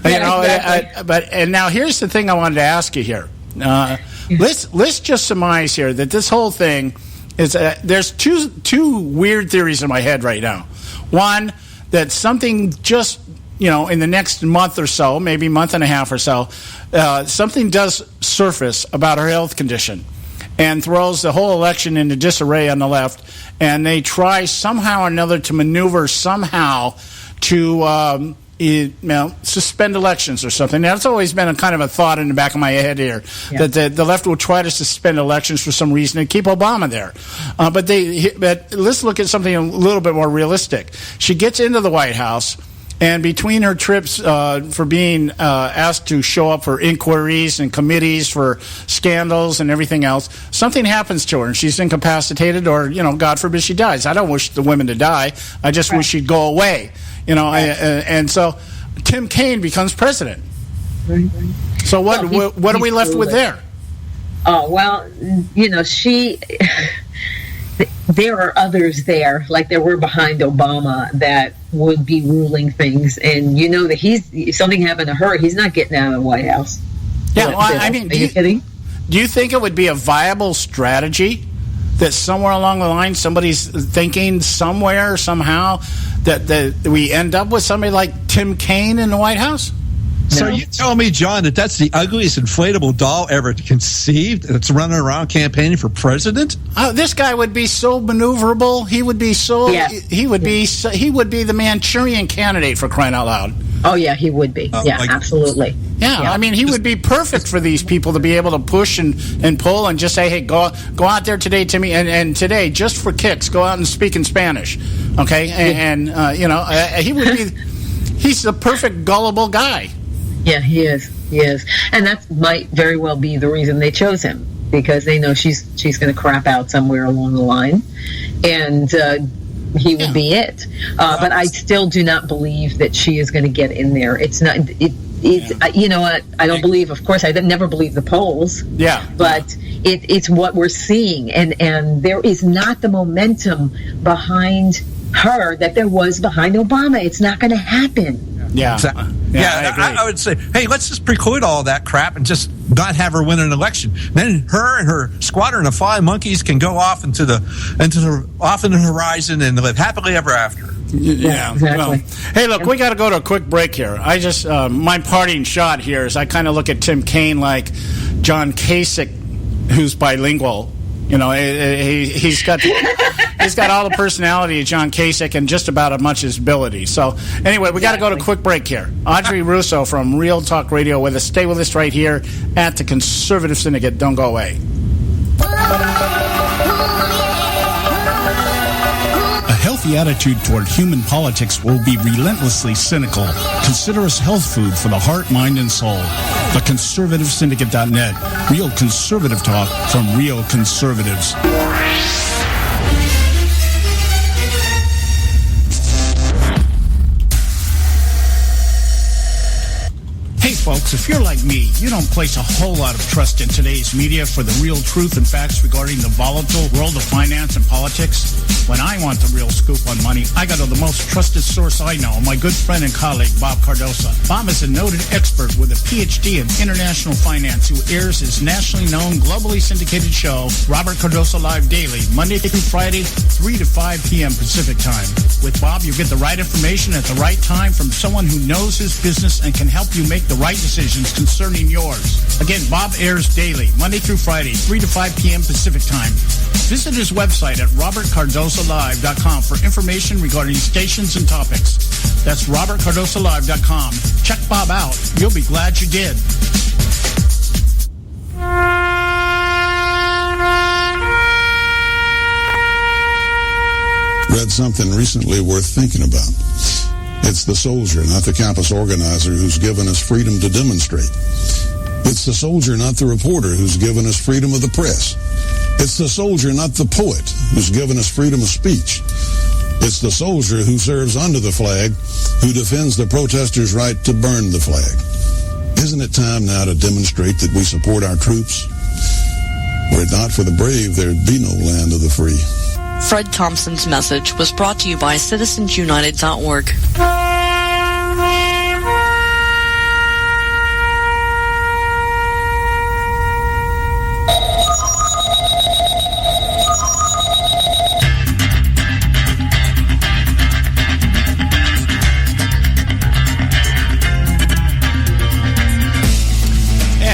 And now here's the thing I wanted to ask you here. Let's just surmise here that this whole thing is there's two weird theories in my head right now. One, that something just in the next month or so, maybe month and a half or so, something does surface about her health condition and throws the whole election into disarray on the left, and they try somehow or another to maneuver somehow to suspend elections or something. Now, that's always been a kind of a thought in the back of my head here, that the left will try to suspend elections for some reason and keep Obama there. But let's look at something a little bit more realistic. She gets into the White House, and between her trips for being asked to show up for inquiries and committees for scandals and everything else, something happens to her and she's incapacitated, or, God forbid she dies. I don't wish the women to die. I just wish she'd go away. And so Tim Kaine becomes president. So what are we left with there? Oh, well, there are others there, like there were behind Obama, that would be ruling things. And you know that if something happened to her, he's not getting out of the White House. Yeah, well, I mean, are you kidding? Do you think it would be a viable strategy that somewhere along the line somebody's thinking somewhere, somehow, that we end up with somebody like Tim Kaine in the White House? So you tell me, John, that's the ugliest inflatable doll ever conceived that's running around campaigning for president? This guy would be so maneuverable. He would be so. Yes. He would be the Manchurian candidate, for crying out loud. Oh yeah, he would be. Absolutely. Yeah, I mean, he would be perfect for these people to be able to push and pull and just say, hey, go out there today, Timmy, and today, just for kicks, go out and speak in Spanish, okay? He would be. He's the perfect gullible guy. Yeah, he is, and that might very well be the reason they chose him, because they know she's going to crap out somewhere along the line, and he would be it. But I still do not believe that she is going to get in there. It's not. You know what? I don't believe. Of course, I never believe the polls. Yeah, but it's what we're seeing, and there is not the momentum behind her that there was behind Obama. It's not going to happen. Yeah. Exactly. Yeah, I would say, hey, let's just preclude all that crap and just not have her win an election. Then her and her squadron of flying monkeys can go off into the horizon and live happily ever after. Yeah, exactly. Well, hey, look, we got to go to a quick break here. I just my parting shot here is I kind of look at Tim Kaine like John Kasich, who's bilingual. You know, he's got all the personality of John Kasich and just about as much as ability. So, anyway, we got to go to a quick break here. Audrey Russo from Real Talk Radio with us. Stay with us right here at the Conservative Syndicate. Don't go away. A healthy attitude toward human politics will be relentlessly cynical. Consider us health food for the heart, mind, and soul. TheConservativeSyndicate.net. Real conservative talk from real conservatives. Hey folks, if you're like me, you don't place a whole lot of trust in today's media for the real truth and facts regarding the volatile world of finance and politics. When I want the real scoop on money, I go to the most trusted source I know, my good friend and colleague, Bob Cardosa. Bob is a noted expert with a PhD in international finance who airs his nationally known, globally syndicated show, Robert Cardosa Live Daily, Monday through Friday, 3 to 5 p.m. Pacific Time. With Bob, you get the right information at the right time from someone who knows his business and can help you make the right decisions concerning yours. Again, Bob airs daily, Monday through Friday, 3 to 5 p.m. Pacific Time. Visit his website at robertcardosalive.com for information regarding stations and topics. That's robertcardosalive.com. Check Bob out. You'll be glad you did. Read something recently worth thinking about. It's the soldier, not the campus organizer, who's given us freedom to demonstrate. It's the soldier, not the reporter, who's given us freedom of the press. It's the soldier, not the poet, who's given us freedom of speech. It's the soldier who serves under the flag, who defends the protesters' right to burn the flag. Isn't it time now to demonstrate that we support our troops? Were it not for the brave, there'd be no land of the free. Fred Thompson's message was brought to you by CitizensUnited.org.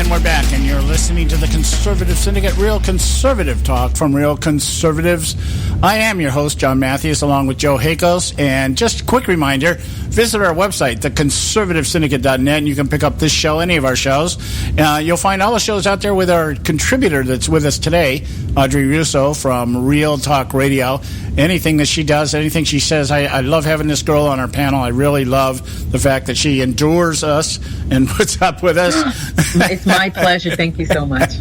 We're back, and you're listening to the Conservative Syndicate, real conservative talk from real conservatives. I am your host, John Matthews, along with Joe Hakos. And just a quick reminder, visit our website, theconservativesyndicate.net, and you can pick up this show, any of our shows. You'll find all the shows out there with our contributor that's with us today, Audrey Russo from Real Talk Radio. Anything that she does, anything she says, I love having this girl on our panel. I really love the fact that she endures us and puts up with us. It's my pleasure. Thank you so much.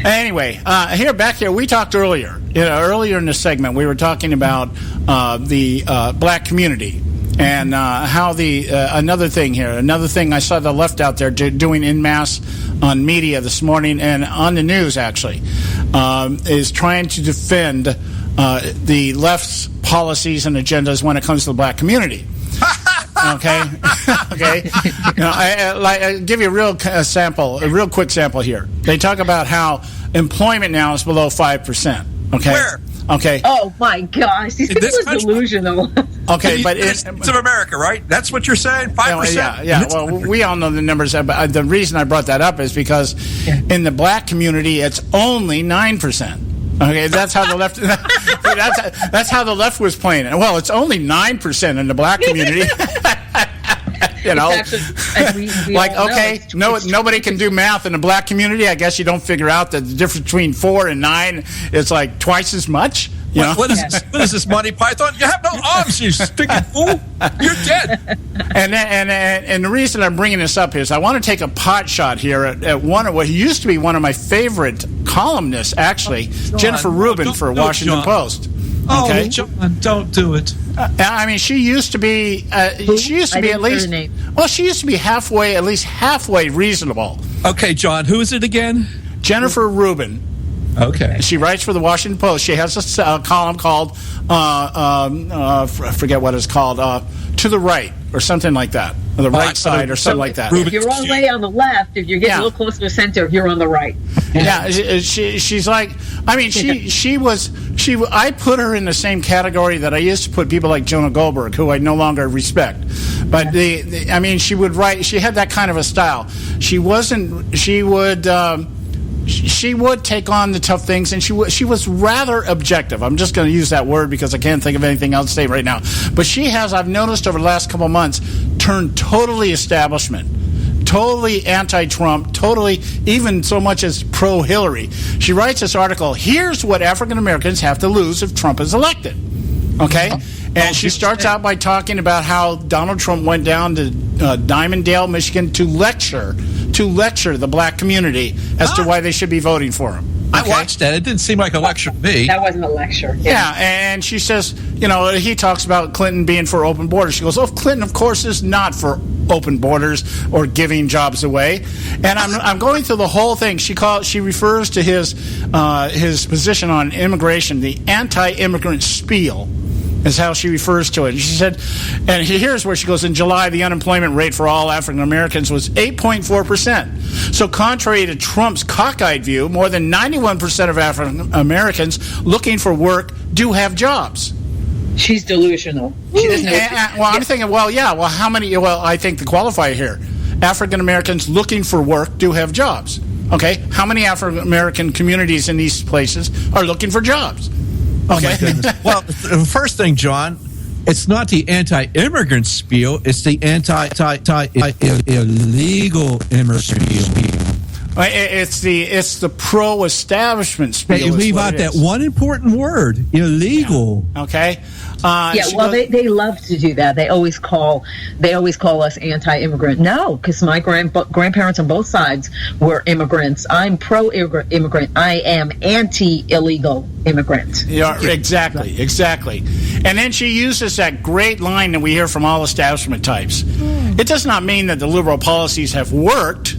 Anyway, back here, we talked earlier in the segment, we were talking about the black community And how another thing I saw the left out there doing en masse on media this morning and on the news, actually, is trying to defend the left's policies and agendas when it comes to the black community. Okay. I'll give you a real quick sample here. They talk about how employment now is below 5%. Okay. Where? Okay. Oh my gosh, these people are delusional. Okay, but it's of America, right? That's what you're saying. 5%. Yeah. Well, we all know the numbers. But the reason I brought that up is because in the black community, it's only 9%. Okay, that's how the left. That's how the left was playing it. Well, it's only 9% in the black community. You know, nobody can do math in the black community. I guess you don't figure out that the difference between 4 and 9 is like twice as much. What is this, Monty Python? You have no arms, you stinking fool. You're dead. And the reason I'm bringing this up is I want to take a pot shot here at one of what used to be one of my favorite columnists, actually, Jennifer Rubin for Washington Post. Okay, John, don't do it. I mean, she used to be. She used to be at least. Well, she used to be at least halfway reasonable. Okay, John, who is it again? Jennifer Rubin. Okay. She writes for the Washington Post. She has a column called, I forget what it's called, To the Right, or something like that. Or the right side, or something like that. If you're all the way on the left, if you're getting a little closer to the center, you're on the right. Yeah, she's like, I mean, I put her in the same category that I used to put people like Jonah Goldberg, who I no longer respect. But I mean, she would write, she had that kind of a style. She would take on the tough things, and she was rather objective. I'm just going to use that word because I can't think of anything else to say right now. But she has, I've noticed over the last couple of months, turned totally establishment, totally anti-Trump, totally even so much as pro-Hillary. She writes this article, here's what African Americans have to lose if Trump is elected. Okay? And she starts out by talking about how Donald Trump went down to Diamond, Michigan to lecture the black community as to why they should be voting for him. Okay? I watched that. It didn't seem like a lecture to me. That wasn't a lecture. Yeah, and she says, he talks about Clinton being for open borders. She goes, Clinton, of course, is not for open borders or giving jobs away. And I'm going through the whole thing. She refers to his position on immigration, the anti-immigrant spiel, is how she refers to it. And she said, and here's where she goes, in July, the unemployment rate for all African Americans was 8.4%. So contrary to Trump's cockeyed view, more than 91% of African Americans looking for work do have jobs. She's delusional. She doesn't know. I'm thinking, how many? Well, I think the qualifier here, African Americans looking for work do have jobs. Okay, how many African American communities in these places are looking for jobs? Okay. Well, the first thing, John, it's not the anti-immigrant spiel; it's the anti-illegal immigrant spiel. It's the pro-establishment spiel. You leave out that one important word: illegal. Yeah. Okay. They love to do that. They always call us anti-immigrant. No, because my grandparents on both sides were immigrants. I'm pro-immigrant. I am anti-illegal immigrant. Yeah, exactly. And then she uses that great line that we hear from all establishment types. It does not mean that the liberal policies have worked.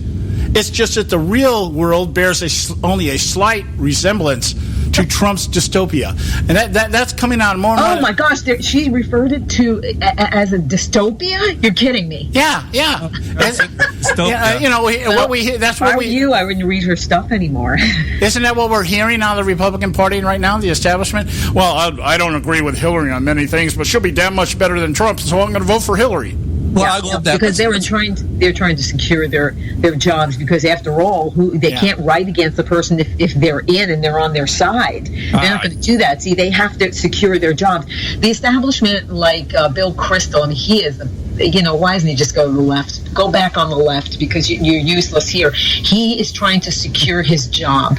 It's just that the real world bears only a slight resemblance to Trump's dystopia, and that's coming out more and more. Oh my gosh, she referred it to as a dystopia? You're kidding me? Yeah. What we hear. That's what we. I wouldn't read her stuff anymore. Isn't that what we're hearing out of the Republican Party right now? The establishment. Well, I don't agree with Hillary on many things, but she'll be damn much better than Trump, so I'm going to vote for Hillary. Well, I love that because they're trying to secure their jobs, because after all, they can't write against the person if they're in and they're on their side. They're not going to do that. See, they have to secure their jobs. The establishment, like Bill Kristol, and he is, why doesn't he just go to the left? go back on the left because you're useless here. He is trying to secure his job.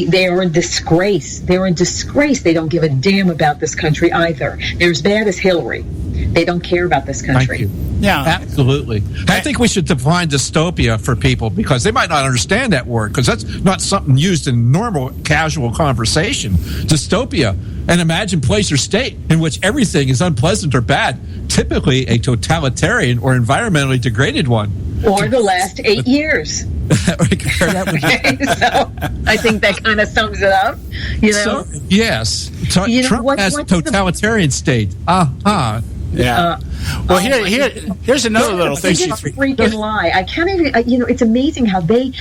They're a disgrace. They're a disgrace. They don't give a damn about this country either. They're as bad as Hillary. They don't care about this country. Thank you. Yeah, absolutely. I think we should define dystopia for people because they might not understand that word because that's not something used in normal, casual conversation. Dystopia, an imagined place or state in which everything is unpleasant or bad, typically a totalitarian or environmentally degraded one. Or the last 8 years. So I think that kind of sums it up. You know? So, yes. Trump has a totalitarian state. Yeah. Well, here's another little thing. It's a freaking lie. I can't even. It's amazing how they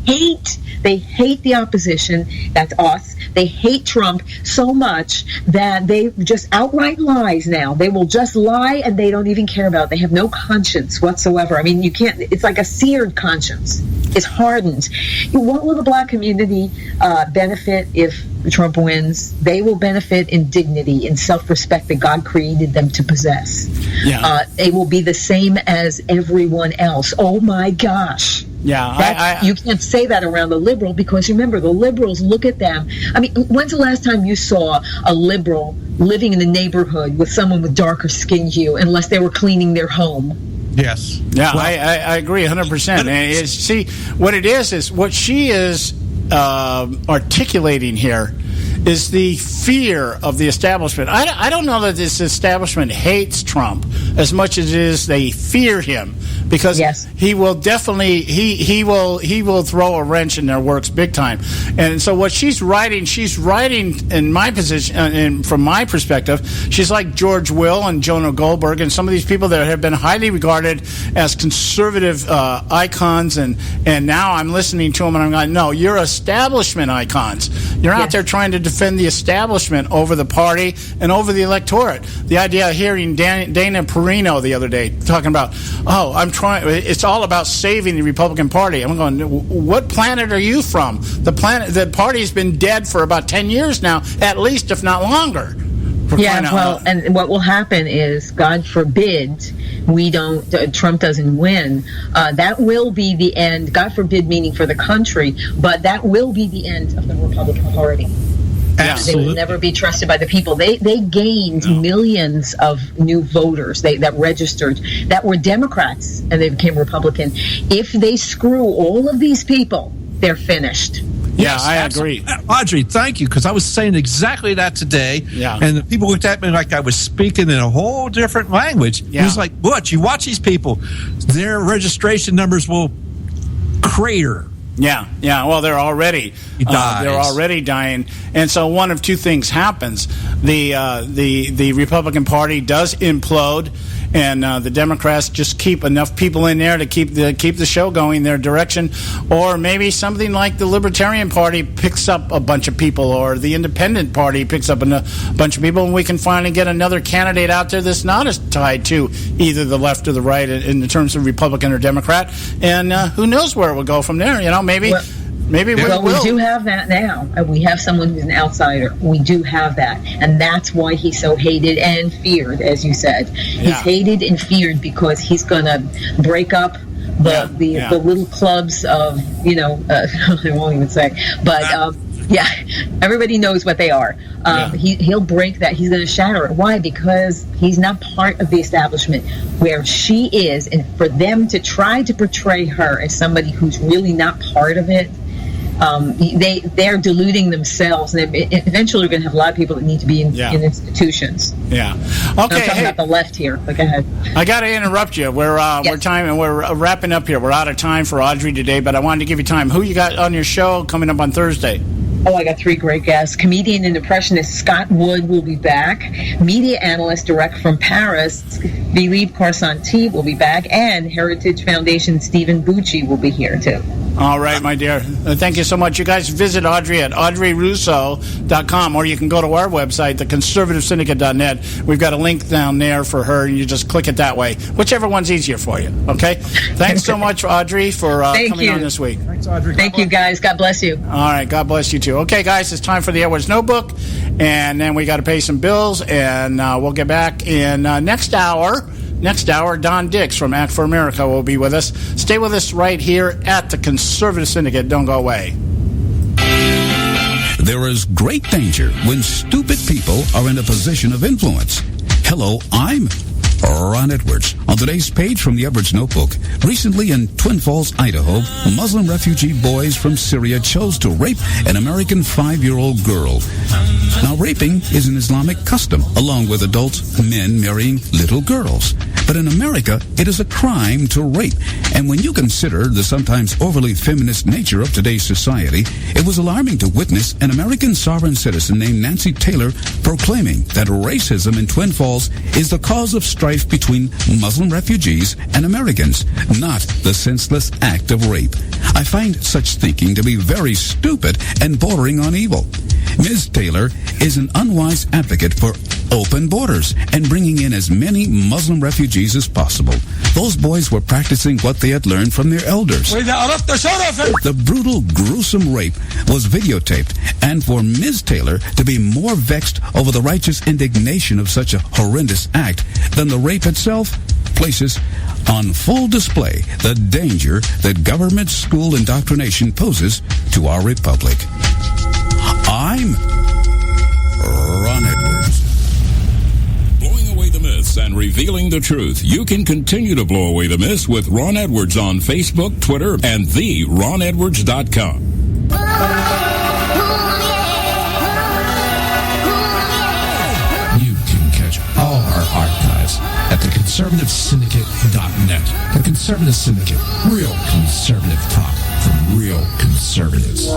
hate the opposition. That's us. They hate Trump so much that they just outright lies now. They will just lie and they don't even care about it. They have no conscience whatsoever. I mean, you can't. It's like a seared conscience. It's hardened. What will the black community benefit if Trump wins? They will benefit in dignity, in self-respect that God created them to possess. Yeah. They will be the same as everyone else. Oh my gosh. Yeah, you can't say that around the liberal because remember, the liberals look at them. I mean, when's the last time you saw a liberal living in a neighborhood with someone with darker skin hue unless they were cleaning their home? Yes. Yeah, well, I agree 100%. And see, what it is what she is articulating here is the fear of the establishment. I don't know that this establishment hates Trump as much as it is they fear him because he will definitely he will throw a wrench in their works big time. And so what she's writing in my position and from my perspective, she's like George Will and Jonah Goldberg and some of these people that have been highly regarded as conservative icons and now I'm listening to them and I'm like, no, you're establishment icons. You're out there trying to defend the establishment over the party and over the electorate. The idea of hearing Dana Perino the other day talking about, it's all about saving the Republican Party. I'm going, what planet are you from? The party's been dead for about 10 years now, at least, if not longer. And what will happen is, God forbid, Trump doesn't win. That will be the end. God forbid, meaning for the country, but that will be the end of the Republican Party. Absolutely. They will never be trusted by the people. They gained millions of new voters that registered that were Democrats and they became Republican. If they screw all of these people, they're finished. Yeah, I agree. Audrey, thank you, because I was saying exactly that today. Yeah. And the people looked at me like I was speaking in a whole different language. Yeah. It was like, what? You watch these people, their registration numbers will crater. Yeah. Well, they're already dying, and so one of two things happens: the Republican Party does implode, and the Democrats just keep enough people in there to keep the show going their direction, or maybe something like the Libertarian Party picks up a bunch of people, or the Independent Party picks up a bunch of people, and we can finally get another candidate out there that's not as tied to either the left or the right in terms of Republican or Democrat, and who knows where it will go from there? Maybe we do have that now. We have someone who's an outsider. We do have that, and that's why he's so hated and feared, as you said. He's hated and feared because he's going to break up the little clubs of I won't even say, but everybody knows what they are. He'll break that. He's going to shatter it. Why? Because he's not part of the establishment where she is, and for them to try to portray her as somebody who's really not part of it, they're deluding themselves, and eventually we're going to have a lot of people that need to be in institutions. Yeah. Okay. I'm talking about the left here. But go ahead. I got to interrupt you. We're wrapping up here. We're out of time for Audrey today, but I wanted to give you time. Who you got on your show coming up on Thursday? Oh, I got 3 great guests. Comedian and impressionist Scott Wood will be back. Media analyst direct from Paris, Philippe Corsanti will be back. And Heritage Foundation Stephen Bucci will be here, too. All right, my dear. Thank you so much. You guys visit Audrey at audreyrusso.com, or you can go to our website, theconservativesyndicate.net. We've got a link down there for her, and you just click it that way. Whichever one's easier for you, okay? Thanks so much, Audrey, for coming on this week. Thanks, Audrey. Thank you, guys. God bless you. All right. God bless you, too. Okay, guys, it's time for the Edwards Notebook, and then we got to pay some bills, and we'll get back in next hour. Next hour, Don Dix from Act for America will be with us. Stay with us right here at the Conservative Syndicate. Don't go away. There is great danger when stupid people are in a position of influence. Hello, I'm Ron Edwards. On today's page from the Edwards Notebook, recently in Twin Falls, Idaho, Muslim refugee boys from Syria chose to rape an American 5-year-old girl. Now, raping is an Islamic custom, along with adult men marrying little girls. But in America, it is a crime to rape. And when you consider the sometimes overly feminist nature of today's society, it was alarming to witness an American sovereign citizen named Nancy Taylor proclaiming that racism in Twin Falls is the cause of strife between Muslim refugees and Americans, not the senseless act of rape. I find such thinking to be very stupid and bordering on evil. Ms. Taylor is an unwise advocate for open borders and bringing in as many Muslim refugees as possible. Those boys were practicing what they had learned from their elders. The brutal, gruesome rape was videotaped, and for Ms. Taylor to be more vexed over the righteous indignation of such a horrendous act than the rape itself places on full display the danger that government school indoctrination poses to our republic. I'm Ron Edwards. Blowing away the myths and revealing the truth. You can continue to blow away the myths with Ron Edwards on Facebook, Twitter, and theronedwards.com. You can catch all our archives at theconservativesyndicate.net. The Conservative Syndicate. Real conservative talk from real conservatives.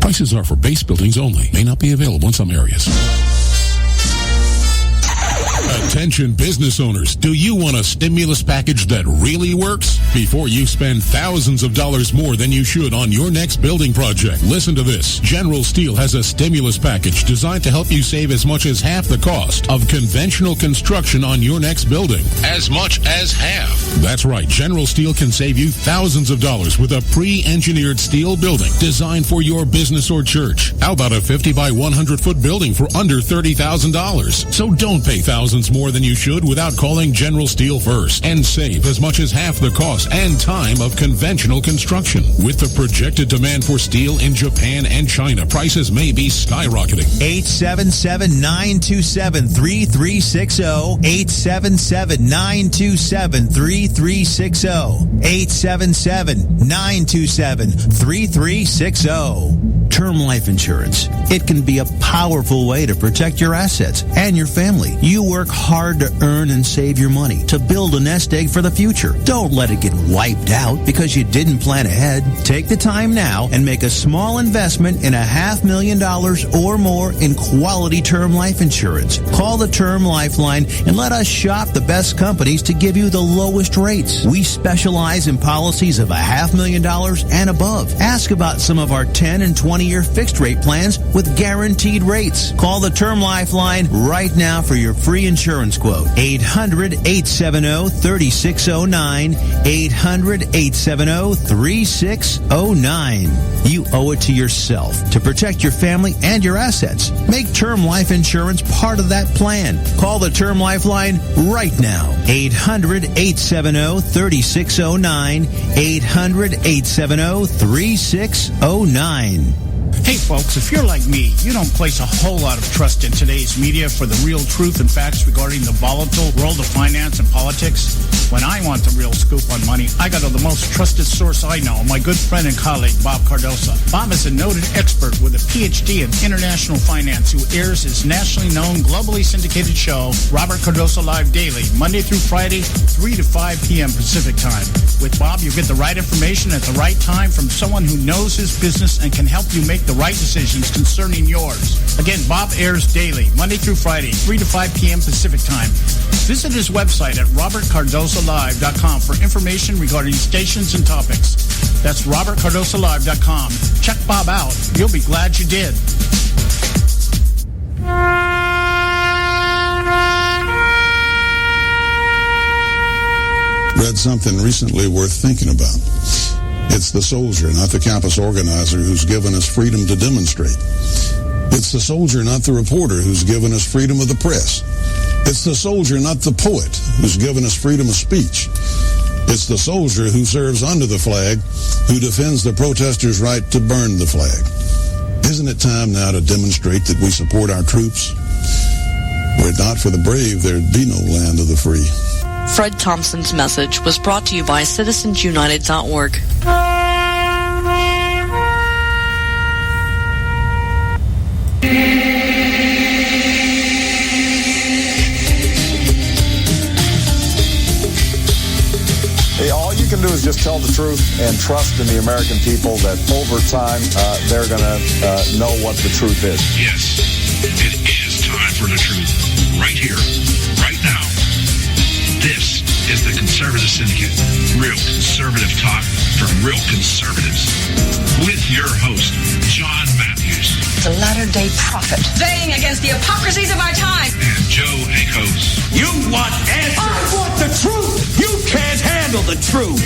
Prices are for base buildings only. May not be available in some areas. Attention business owners, do you want a stimulus package that really works? Before you spend thousands of dollars more than you should on your next building project, listen to this. General Steel has a stimulus package designed to help you save as much as half the cost of conventional construction on your next building. As much as half. That's right. General Steel can save you thousands of dollars with a pre-engineered steel building designed for your business or church. How about a 50 by 100 foot building for under $30,000? So don't pay thousands more than you should without calling General Steel first and save as much as half the cost and time of conventional construction. With the projected demand for steel in Japan and China, prices may be skyrocketing. 877-927-3360. 877-927-3360. 877-927-3360. Term life insurance. It can be a powerful way to protect your assets and your family. You work hard to earn and save your money to build a nest egg for the future. Don't let it get wiped out because you didn't plan ahead. Take the time now and make a small investment in $500,000 or more in quality term life insurance. Call the Term Lifeline and let us shop the best companies to give you the lowest rates. We specialize in policies of $500,000 and above. Ask about some of our 10 and 20-year fixed rate plans with guaranteed rates. Call the Term Lifeline right now for your free insurance quote. 800-870-3609. 800-870-3609. You owe it to yourself to protect your family and your assets. Make term life insurance part of that plan. Call the Term Lifeline right now. 800-870-3609. 800-870-3609. Hey folks, if you're like me, you don't place a whole lot of trust in today's media for the real truth and facts regarding the volatile world of finance and politics. When I want the real scoop on money, I go to the most trusted source I know, my good friend and colleague, Bob Cardoso. Bob is a noted expert with a PhD in international finance who airs his nationally known, globally syndicated show, Robert Cardoso Live Daily, Monday through Friday, 3 to 5 p.m. Pacific Time. With Bob, you get the right information at the right time from someone who knows his business and can help you make the right decisions concerning yours. Again, Bob airs daily, Monday through Friday, 3 to 5 p.m. Pacific Time. Visit his website at robertcardosolive.com for information regarding stations and topics. That's robertcardosolive.com. Check Bob out. You'll be glad you did. Read something recently worth thinking about. It's the soldier, not the campus organizer, who's given us freedom to demonstrate. It's the soldier, not the reporter, who's given us freedom of the press. It's the soldier, not the poet, who's given us freedom of speech. It's the soldier who serves under the flag, who defends the protesters' right to burn the flag. Isn't it time now to demonstrate that we support our troops? Were it not for the brave, there'd be no land of the free. Fred Thompson's message was brought to you by CitizensUnited.org. Hey, all you can do is just tell the truth and trust in the American people that over time they're going to know what the truth is. Yes, it is time for the truth. Right here, right now. This is the Conservative Syndicate. Real conservative talk from real conservatives. With your host, John Matthews. The latter-day prophet. Baying against the hypocrisies of our time. And Joe Akos. You want answers. I want the truth. You can't handle the truth.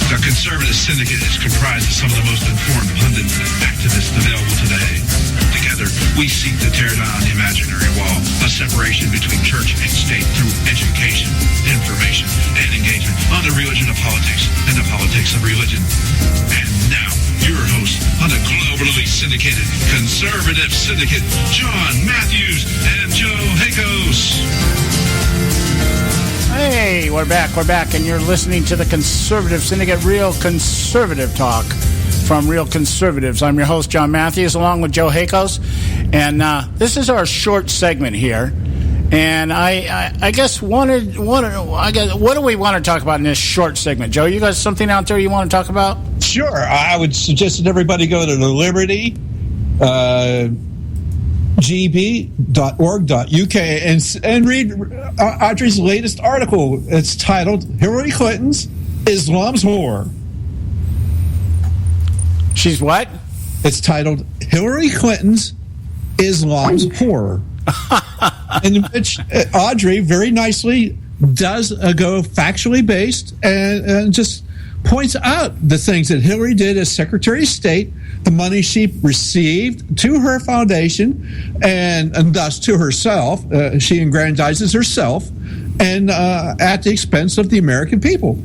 The Conservative Syndicate is comprised of some of the most informed pundits and activists available today. Together, we seek to tear down the imaginary wall of separation between church and state through education, information, and engagement on the religion of politics and the politics of religion. And now, your host on the globally syndicated Conservative Syndicate, John Matthews and Joe Hakos. Hey, we're back, and you're listening to the Conservative Syndicate, real conservative talk from real conservatives. I'm your host, John Matthews, along with Joe Hakos, and this is our short segment here. And I guess what do we want to talk about in this short segment, Joe? You got something out there you want to talk about? Sure. I would suggest that everybody go to the Liberty. gb.org.uk and read Audrey's latest article. It's titled Hillary Clinton's Islam's Whore. She's what? It's titled Hillary Clinton's Islam's Whore. In which Audrey very nicely does go factually based and just points out the things that Hillary did as Secretary of State, the money she received to her foundation and thus to herself. She aggrandizes herself and at the expense of the American people.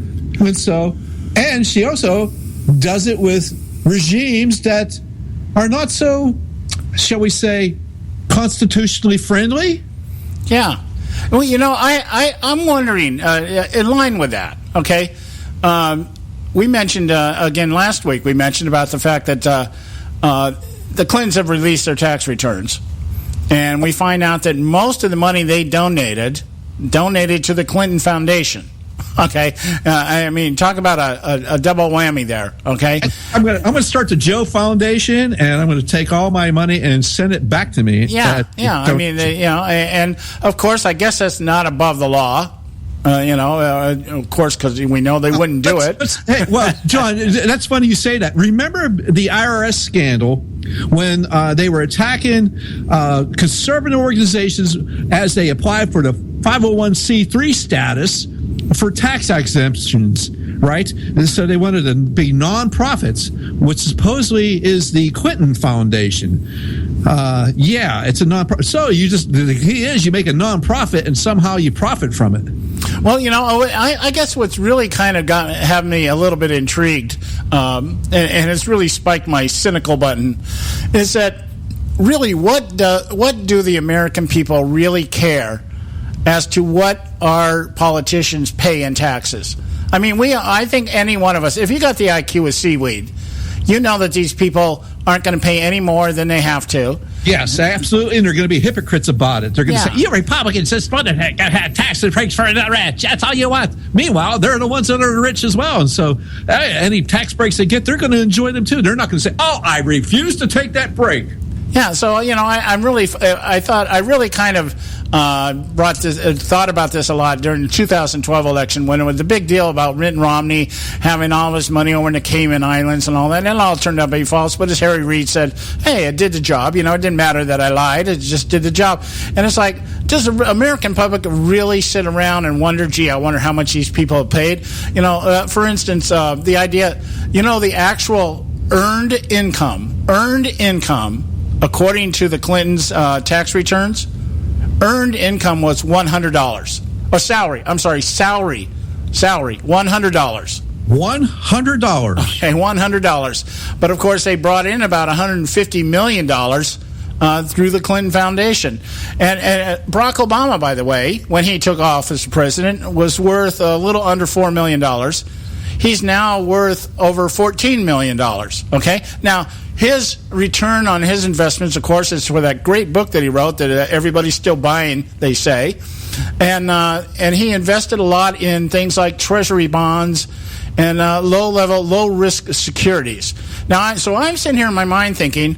And she also does it with regimes that are not so, shall we say, constitutionally friendly. Yeah. Well, I'm wondering, in line with that, okay, we mentioned, again last week, we mentioned about the fact that the Clintons have released their tax returns. And we find out that most of the money they donated to the Clinton Foundation. Okay, I mean, talk about a double whammy there. Okay, I'm gonna start the Joe Foundation, and I'm going to take all my money and send it back to me. Yeah. I mean, and of course, I guess that's not above the law. Of course, because we know they wouldn't do it. Hey, well, John, that's funny you say that. Remember the IRS scandal when they were attacking conservative organizations as they applied for the 501c3 status for tax exemptions, right? And so they wanted to be nonprofits, which supposedly is the Clinton Foundation. It's a nonprofit. So the key is you make a nonprofit and somehow you profit from it. Well, I guess what's really kind of have me a little bit intrigued, and it's really spiked my cynical button, is that really what do the American people really care as to what our politicians pay in taxes? I mean, I think any one of us, if you got the IQ of seaweed, you know that these people aren't going to pay any more than they have to. Yes, absolutely, and they're going to be hypocrites about it. They're going to say, you Republicans just want to have tax breaks for the rich. That's all you want. Meanwhile, they're the ones that are rich as well. And so any tax breaks they get, they're going to enjoy them too. They're not going to say, I refuse to take that break. Yeah, so I really kind of thought about this a lot during the 2012 election when it was the big deal about Mitt Romney having all his money over in the Cayman Islands and all that. And it all turned out to be false. But as Harry Reid said, hey, it did the job. It didn't matter that I lied. It just did the job. And it's like, does the American public really sit around and wonder, gee, I wonder how much these people have paid? For instance, the idea, the actual earned income, according to the Clintons' tax returns, earned income was $100. Or salary, $100. $100. Okay, $100. But of course, they brought in about $150 million through the Clinton Foundation. And Barack Obama, by the way, when he took office as president, was worth a little under $4 million. He's now worth over $14 million. Okay? Now, his return on his investments, of course, is for that great book that he wrote that everybody's still buying, they say. And he invested a lot in things like treasury bonds and low-risk securities. Now, so I'm sitting here in my mind thinking,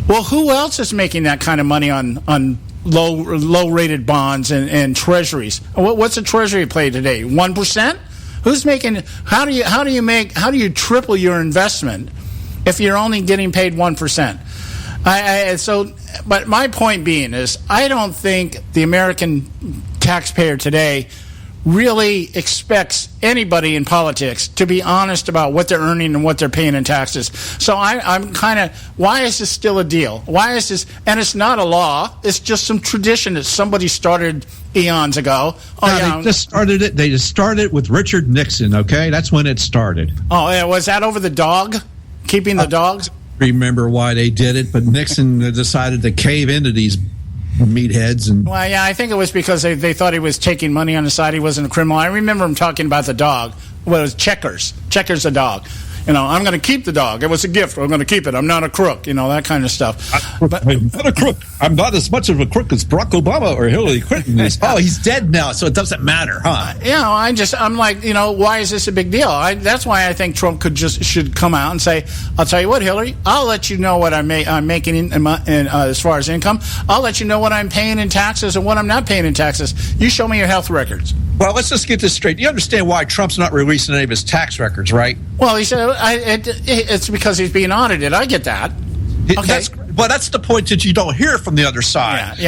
well, who else is making that kind of money on low-rated bonds and treasuries? What's a treasury play today? 1%? Who's making? How do you triple your investment if you're only getting paid 1%? But my point being is, I don't think the American taxpayer today really expects anybody in politics to be honest about what they're earning and what they're paying in taxes. So I'm kind of, why is this still a deal? Why is this? And it's not a law. It's just some tradition that somebody started eons ago. They just started it. They just started with Richard Nixon. Okay, that's when it started. Oh, yeah. Was that over the dog? Keeping the dogs? Remember why they did it, but Nixon decided to cave into these meatheads. Well, yeah, I think it was because they thought he was taking money on the side. He wasn't a criminal. I remember him talking about the dog. Well, it was Checkers. Checkers the dog. I'm going to keep the dog. It was a gift. I'm going to keep it. I'm not a crook. That kind of stuff. I'm not a crook. I'm not as much of a crook as Barack Obama or Hillary Clinton is. Oh, he's dead now, so it doesn't matter, huh? I'm like, why is this a big deal? That's why I think Trump should come out and say, I'll tell you what, Hillary, I'll let you know what I'm making as far as income. I'll let you know what I'm paying in taxes and what I'm not paying in taxes. You show me your health records. Well, let's just get this straight. You understand why Trump's not releasing any of his tax records, right? Well, he said it's because he's being audited. I get that. Okay. That's the point that you don't hear from the other side.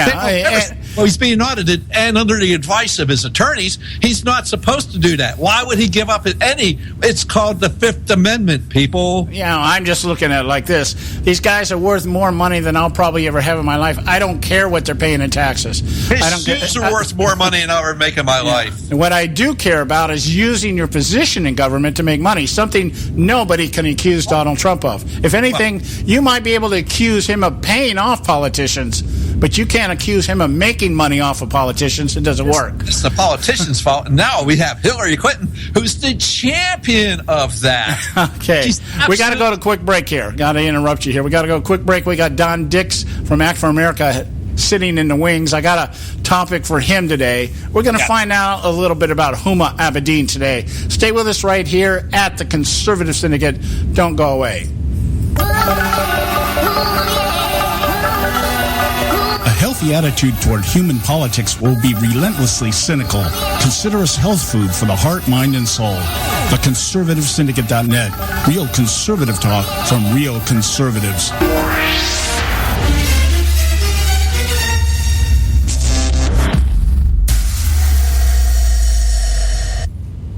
Well, he's being audited, and under the advice of his attorneys, he's not supposed to do that. Why would he give up any? It's called the Fifth Amendment, people. I'm just looking at it like this. These guys are worth more money than I'll probably ever have in my life. I don't care what they're paying in taxes. His shoes are worth more money than I'll ever make in my life. And what I do care about is using your position in government to make money, something nobody can accuse Donald Trump of. If anything, you might be able to accuse him of paying off politicians, but you can't accuse him of making money off of politicians. It doesn't work. It's the politicians' fault. Now we have Hillary Clinton, who's the champion of that. Okay. We got to go to a quick break here. Got to interrupt you here. We got to go to a quick break. We got Don Dix from Act for America sitting in the wings. I got a topic for him today. We're going to find out a little bit about Huma Abedin today. Stay with us right here at the Conservative Syndicate. Don't go away. A healthy attitude toward human politics will be relentlessly cynical. Consider us health food for the heart, mind, and soul. TheConservativeSyndicate.net. Real conservative talk from real conservatives.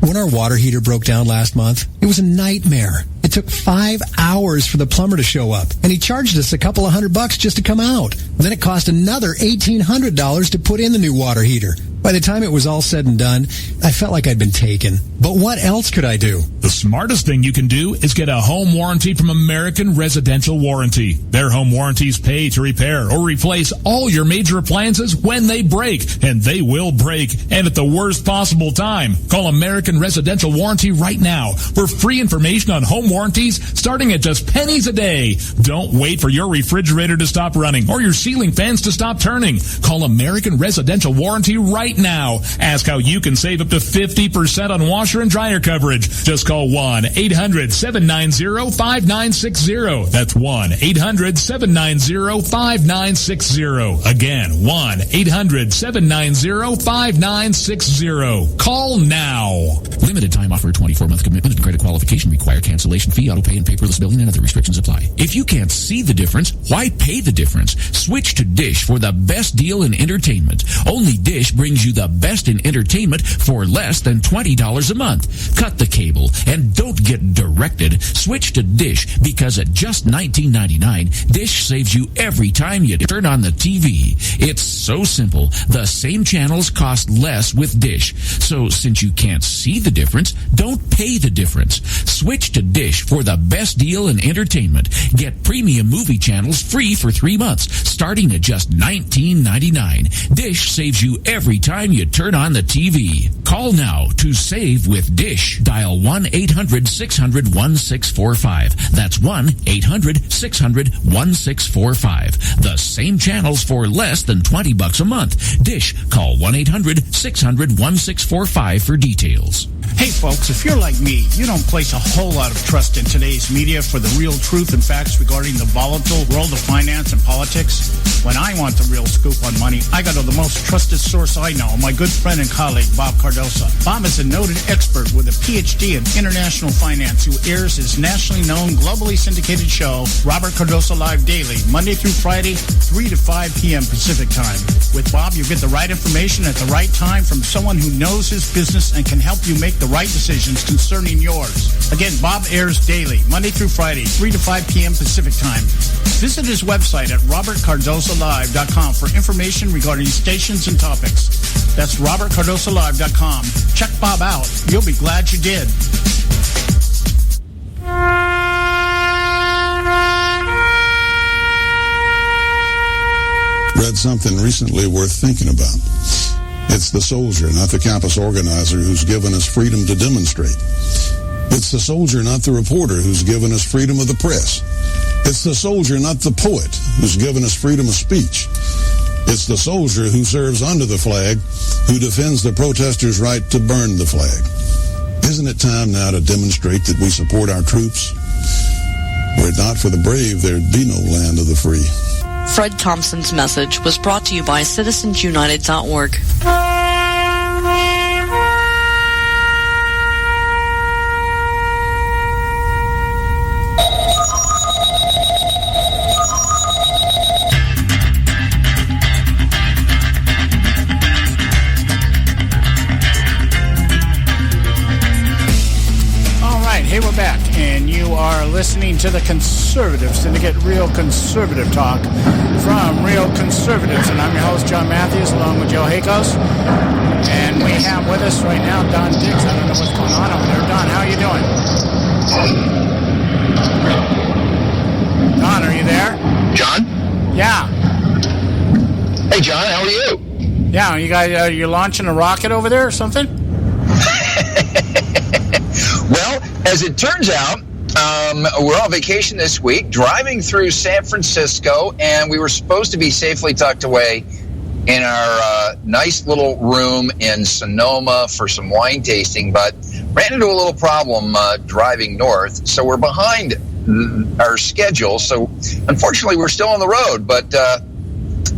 When our water heater broke down last month, it was a nightmare. It took 5 hours for the plumber to show up, and he charged us a couple of $100 just to come out. Then it cost another $1,800 to put in the new water heater. By the time it was all said and done, I felt like I'd been taken. But what else could I do? The smartest thing you can do is get a home warranty from American Residential Warranty. Their home warranties pay to repair or replace all your major appliances when they break, and they will break, and at the worst possible time. Call American Residential Warranty right now for free information on home warranties starting at just pennies a day. Don't wait for your refrigerator to stop running or your ceiling fans to stop turning. Call American Residential Warranty right right now. Ask how you can save up to 50% on washer and dryer coverage. Just call 1-800-790-5960. That's 1-800-790-5960. Again, 1-800-790-5960. Call now. Limited time offer, 24-month commitment and credit qualification required. Cancellation fee, auto pay, and paperless billing and other restrictions apply. If you can't see the difference, why pay the difference? Switch to Dish for the best deal in entertainment. Only Dish brings you the best in entertainment for less than $20 a month. Cut the cable and don't get directed. Switch to Dish because at just $19.99, Dish saves you every time you turn on the TV. It's so simple. The same channels cost less with Dish. So since you can't see the difference, don't pay the difference. Switch to Dish for the best deal in entertainment. Get premium movie channels free for 3 months, starting at just $19.99. Dish saves you every time you turn on the TV. Call now to save with Dish. Dial 1-800-600-1645. That's 1-800-600-1645. The same channels for less than $20 a month. Dish. Call 1-800-600-1645 for details. Hey folks, if you're like me, you don't place a whole lot of trust in today's media for the real truth and facts regarding the volatile world of finance and politics. When I want the real scoop on money, I go to the most trusted source I know, my good friend and colleague, Bob Cardoso. Bob is a noted expert with a PhD in international finance who airs his nationally known, globally syndicated show, Robert Cardoso Live Daily, Monday through Friday, 3 to 5 p.m. Pacific time. With Bob, you get the right information at the right time from someone who knows his business and can help you make the right decisions concerning yours. Again, Bob airs daily, Monday through Friday, 3 to 5 p.m. Pacific time. Visit his website at robertcardosolive.com for information regarding stations and topics. That's robertcardosolive.com. Check Bob out. You'll be glad you did. Read something recently worth thinking about. It's the soldier, not the campus organizer, who's given us freedom to demonstrate. It's the soldier, not the reporter, who's given us freedom of the press. It's the soldier, not the poet, who's given us freedom of speech. It's the soldier who serves under the flag, who defends the protesters' right to burn the flag. Isn't it time now to demonstrate that we support our troops? Were it not for the brave, there'd be no land of the free. Fred Thompson's message was brought to you by CitizensUnited.org. Hey, we're back, and you are listening to the Conservative Syndicate, Real Conservative Talk from Real Conservatives, and I'm your host, John Matthews, along with Joe Hakos, and we have with us right now Don Diggs. I don't know what's going on over there. Don, how are you doing? Don, are you there? John? Yeah. Hey, John, how are you? Yeah, you guys, you're launching a rocket over there or something? Well, as it turns out, we're on vacation this week, driving through San Francisco, and we were supposed to be safely tucked away in our nice little room in Sonoma for some wine tasting, but ran into a little problem driving north, so we're behind our schedule. So unfortunately, we're still on the road, but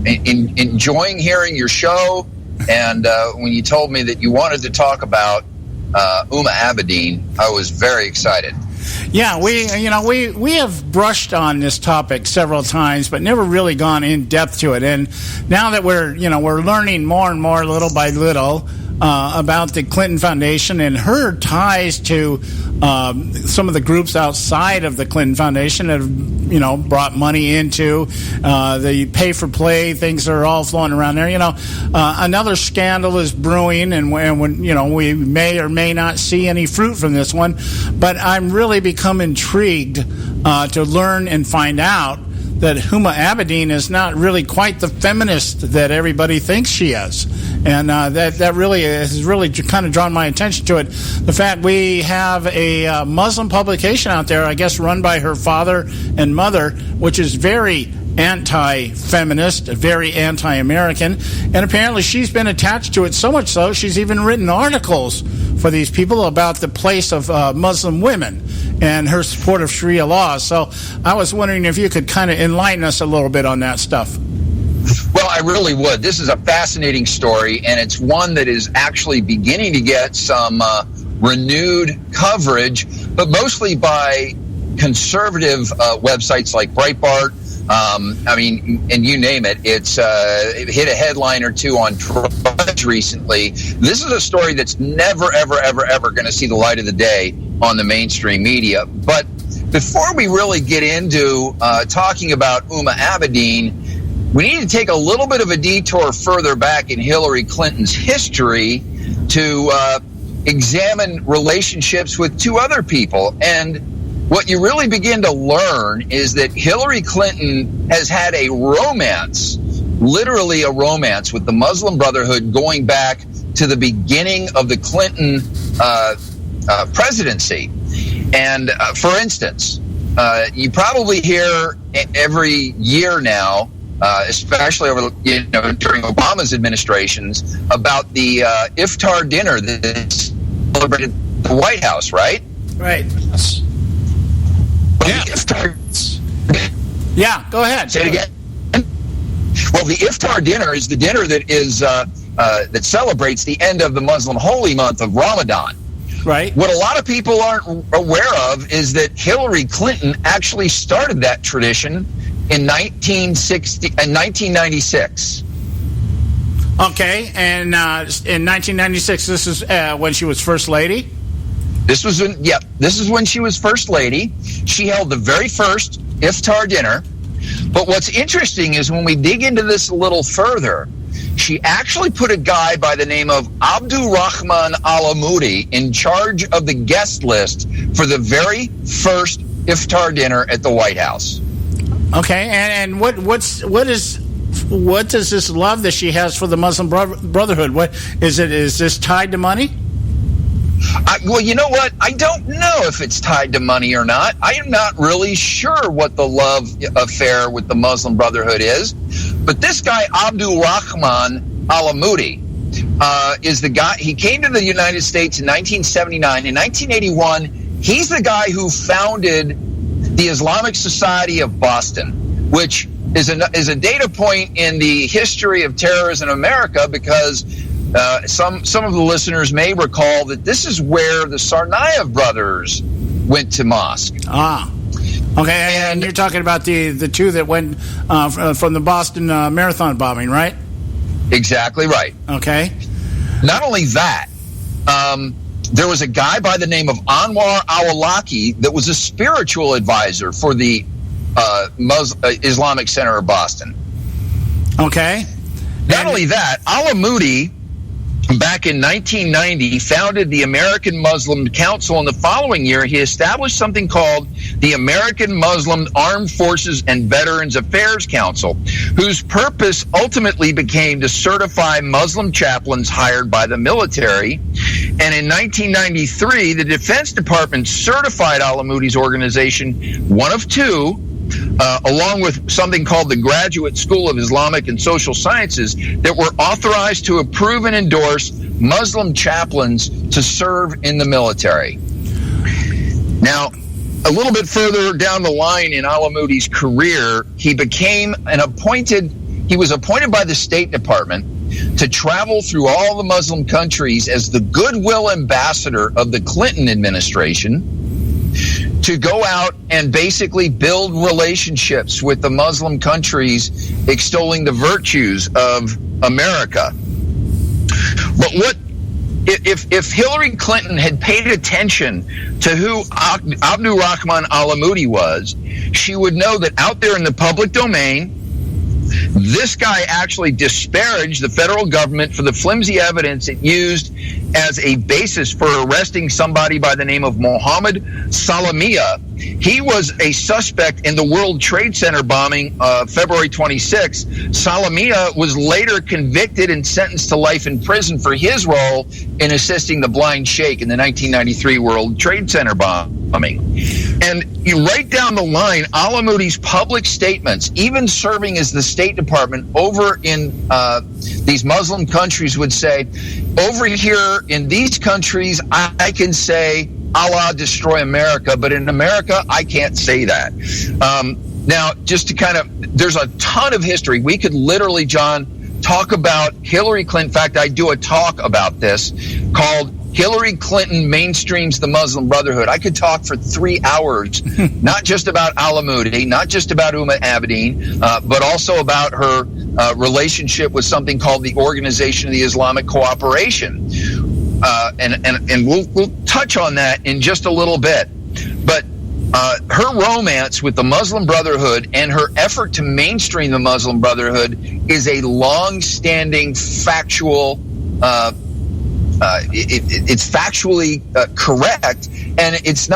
enjoying hearing your show, and when you told me that you wanted to talk about Huma Abedin, I was very excited. Yeah, we have brushed on this topic several times, but never really gone in depth to it. And now that we're learning more and more, little by little, about the Clinton Foundation and her ties to some of the groups outside of the Clinton Foundation that have, brought money into the pay-for-play things that are all flowing around there. Another scandal is brewing, and we may or may not see any fruit from this one. But I'm really become intrigued to learn and find out that Huma Abedin is not really quite the feminist that everybody thinks she is. And that really has really kind of drawn my attention to it. The fact we have a Muslim publication out there, I guess run by her father and mother, which is very anti-feminist, very anti-American, and apparently she's been attached to it so much so she's even written articles for these people about the place of Muslim women and her support of Sharia law. So I was wondering if you could kind of enlighten us a little bit on that stuff. Well, I really would. This is a fascinating story, and it's one that is actually beginning to get some renewed coverage, but mostly by conservative websites like Breitbart. And you name it. It hit a headline or two on Drudge recently. This is a story that's never, ever, ever, ever going to see the light of the day on the mainstream media. But before we really get into talking about Uma Abedin, we need to take a little bit of a detour further back in Hillary Clinton's history to examine relationships with two other people. And what you really begin to learn is that Hillary Clinton has had a romance, literally a romance, with the Muslim Brotherhood going back to the beginning of the Clinton presidency. And for instance, you probably hear every year now, especially during Obama's administrations, about the iftar dinner that celebrated the White House, right? Right. Yes. Yeah. Yeah, go ahead. Say it again. Well, the iftar dinner is the dinner that is that celebrates the end of the Muslim holy month of Ramadan. Right. What a lot of people aren't aware of is that Hillary Clinton actually started that tradition in 1996. Okay, and in 1996, this is when she was First Lady? This is when she was First Lady. She held the very first iftar dinner. But what's interesting is when we dig into this a little further, she actually put a guy by the name of Abdul Rahman Alamoudi in charge of the guest list for the very first iftar dinner at the White House. Okay, and what does this love that she has for the Muslim Brotherhood? What is it? Is this tied to money? Well, you know what? I don't know if it's tied to money or not. I am not really sure what the love affair with the Muslim Brotherhood is. But this guy, Abdul Rahman Alamoudi, is the guy. He came to the United States in 1979. In 1981, he's the guy who founded the Islamic Society of Boston, which is a data point in the history of terrorism in America, because some of the listeners may recall that this is where the Tsarnaev brothers went to mosque. Okay, and you're talking about the two that went from the Boston Marathon bombing, right? Exactly right. Okay. Not only that, there was a guy by the name of Anwar Awlaki that was a spiritual advisor for the Islamic Center of Boston. Okay. Not only that, Alamoudi, back in 1990, founded the American Muslim Council, and the following year he established something called the American Muslim Armed Forces and Veterans Affairs Council, whose purpose ultimately became to certify Muslim chaplains hired by the military. And in 1993, the Defense Department certified Alamoudi's organization, one of two, along with something called the Graduate School of Islamic and Social Sciences, that were authorized to approve and endorse Muslim chaplains to serve in the military. Now, a little bit further down the line in Alamoudi's career, he was appointed by the State Department to travel through all the Muslim countries as the goodwill ambassador of the Clinton administration, to go out and basically build relationships with the Muslim countries, extolling the virtues of America. But if Hillary Clinton had paid attention to who Abdul Rahman Alamoudi was, she would know that out there in the public domain, this guy actually disparaged the federal government for the flimsy evidence it used as a basis for arresting somebody by the name of Mohammed Salamia. He was a suspect in the World Trade Center bombing February 26. Salamia was later convicted and sentenced to life in prison for his role in assisting the blind sheikh in the 1993 World Trade Center bomb. And you right down the line, Alamudi's public statements, even serving as the State Department over in these Muslim countries, would say, over here in these countries, I can say, Allah destroy America, but in America, I can't say that. Now, just to there's a ton of history. We could literally, John, talk about Hillary Clinton. In fact, I do a talk about this called Hillary Clinton Mainstreams the Muslim Brotherhood. I could talk for 3 hours, not just about Alamudi, not just about Uma Abedin, but also about her relationship with something called the Organization of the Islamic Cooperation. And we'll touch on that in just a little bit. But her romance with the Muslim Brotherhood and her effort to mainstream the Muslim Brotherhood is a long-standing factual it's factually correct, and it's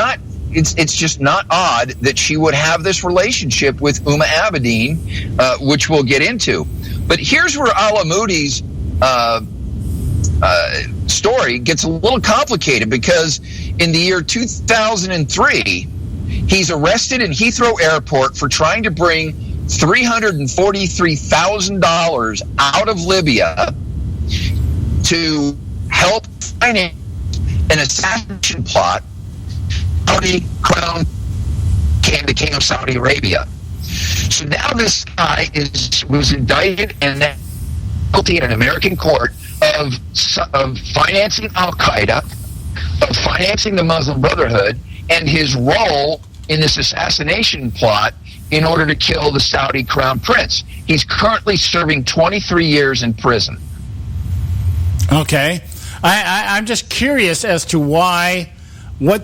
just not odd that she would have this relationship with Uma Abedin, which we'll get into. But here's where Alamudi's story gets a little complicated, because in the year 2003, he's arrested in Heathrow Airport for trying to bring $343,000 out of Libya to help finance an assassination plot. Saudi crown came the King of Saudi Arabia. So now this guy was indicted and then guilty in an American court of financing Al-Qaeda, of financing the Muslim Brotherhood, and his role in this assassination plot in order to kill the Saudi crown prince. He's currently serving 23 years in prison. Okay. I'm just curious as to what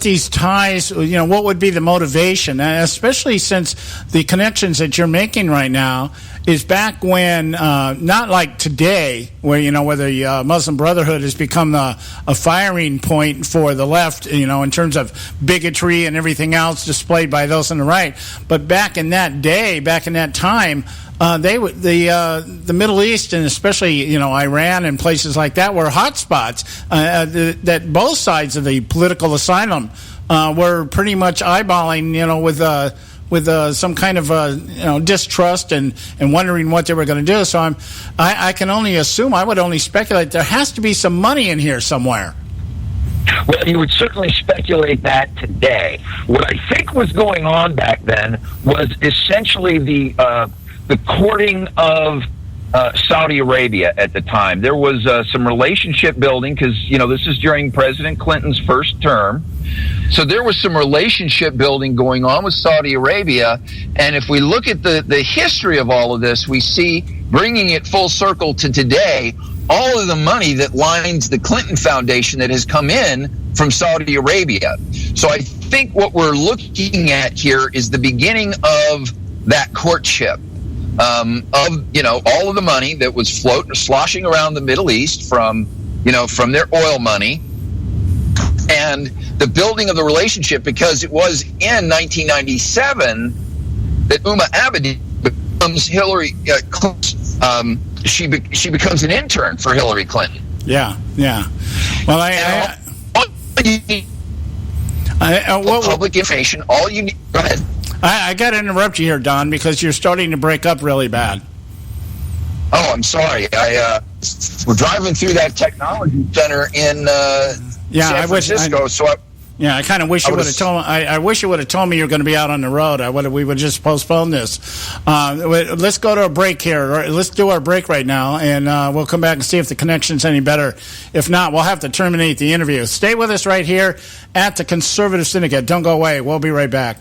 these ties, what would be the motivation, especially since the connections that you're making right now is back when, not like today, where, where the Muslim Brotherhood has become a firing point for the left, in terms of bigotry and everything else displayed by those on the right. But back in that day, back in that time, the Middle East, and especially Iran and places like that, were hotspots that both sides of the political asylum were pretty much eyeballing, with some kind of distrust and wondering what they were going to do. So I can only assume, I would only speculate, there has to be some money in here somewhere. Well, you would certainly speculate that today. What I think was going on back then was essentially the courting of Saudi Arabia at the time. There was some relationship building, because, this is during President Clinton's first term. So there was some relationship building going on with Saudi Arabia. And if we look at the history of all of this, we see, bringing it full circle to today, all of the money that lines the Clinton Foundation that has come in from Saudi Arabia. So I think what we're looking at here is the beginning of that courtship. Of all of the money that was sloshing around the Middle East from their oil money, and the building of the relationship, because it was in 1997 that Uma Abedin becomes Hillary Clinton. She becomes an intern for Hillary Clinton. Yeah. Well, public information. All you need. Go ahead. I got to interrupt you here, Don, because you're starting to break up really bad. Oh, I'm sorry. We're driving through that technology center in San Francisco. I kind of wish you would have told. I wish you would have told me you were going to be out on the road. We would just postpone this. Let's go to a break here. Let's do our break right now, and we'll come back and see if the connection's any better. If not, we'll have to terminate the interview. Stay with us right here at the Conservative Syndicate. Don't go away. We'll be right back.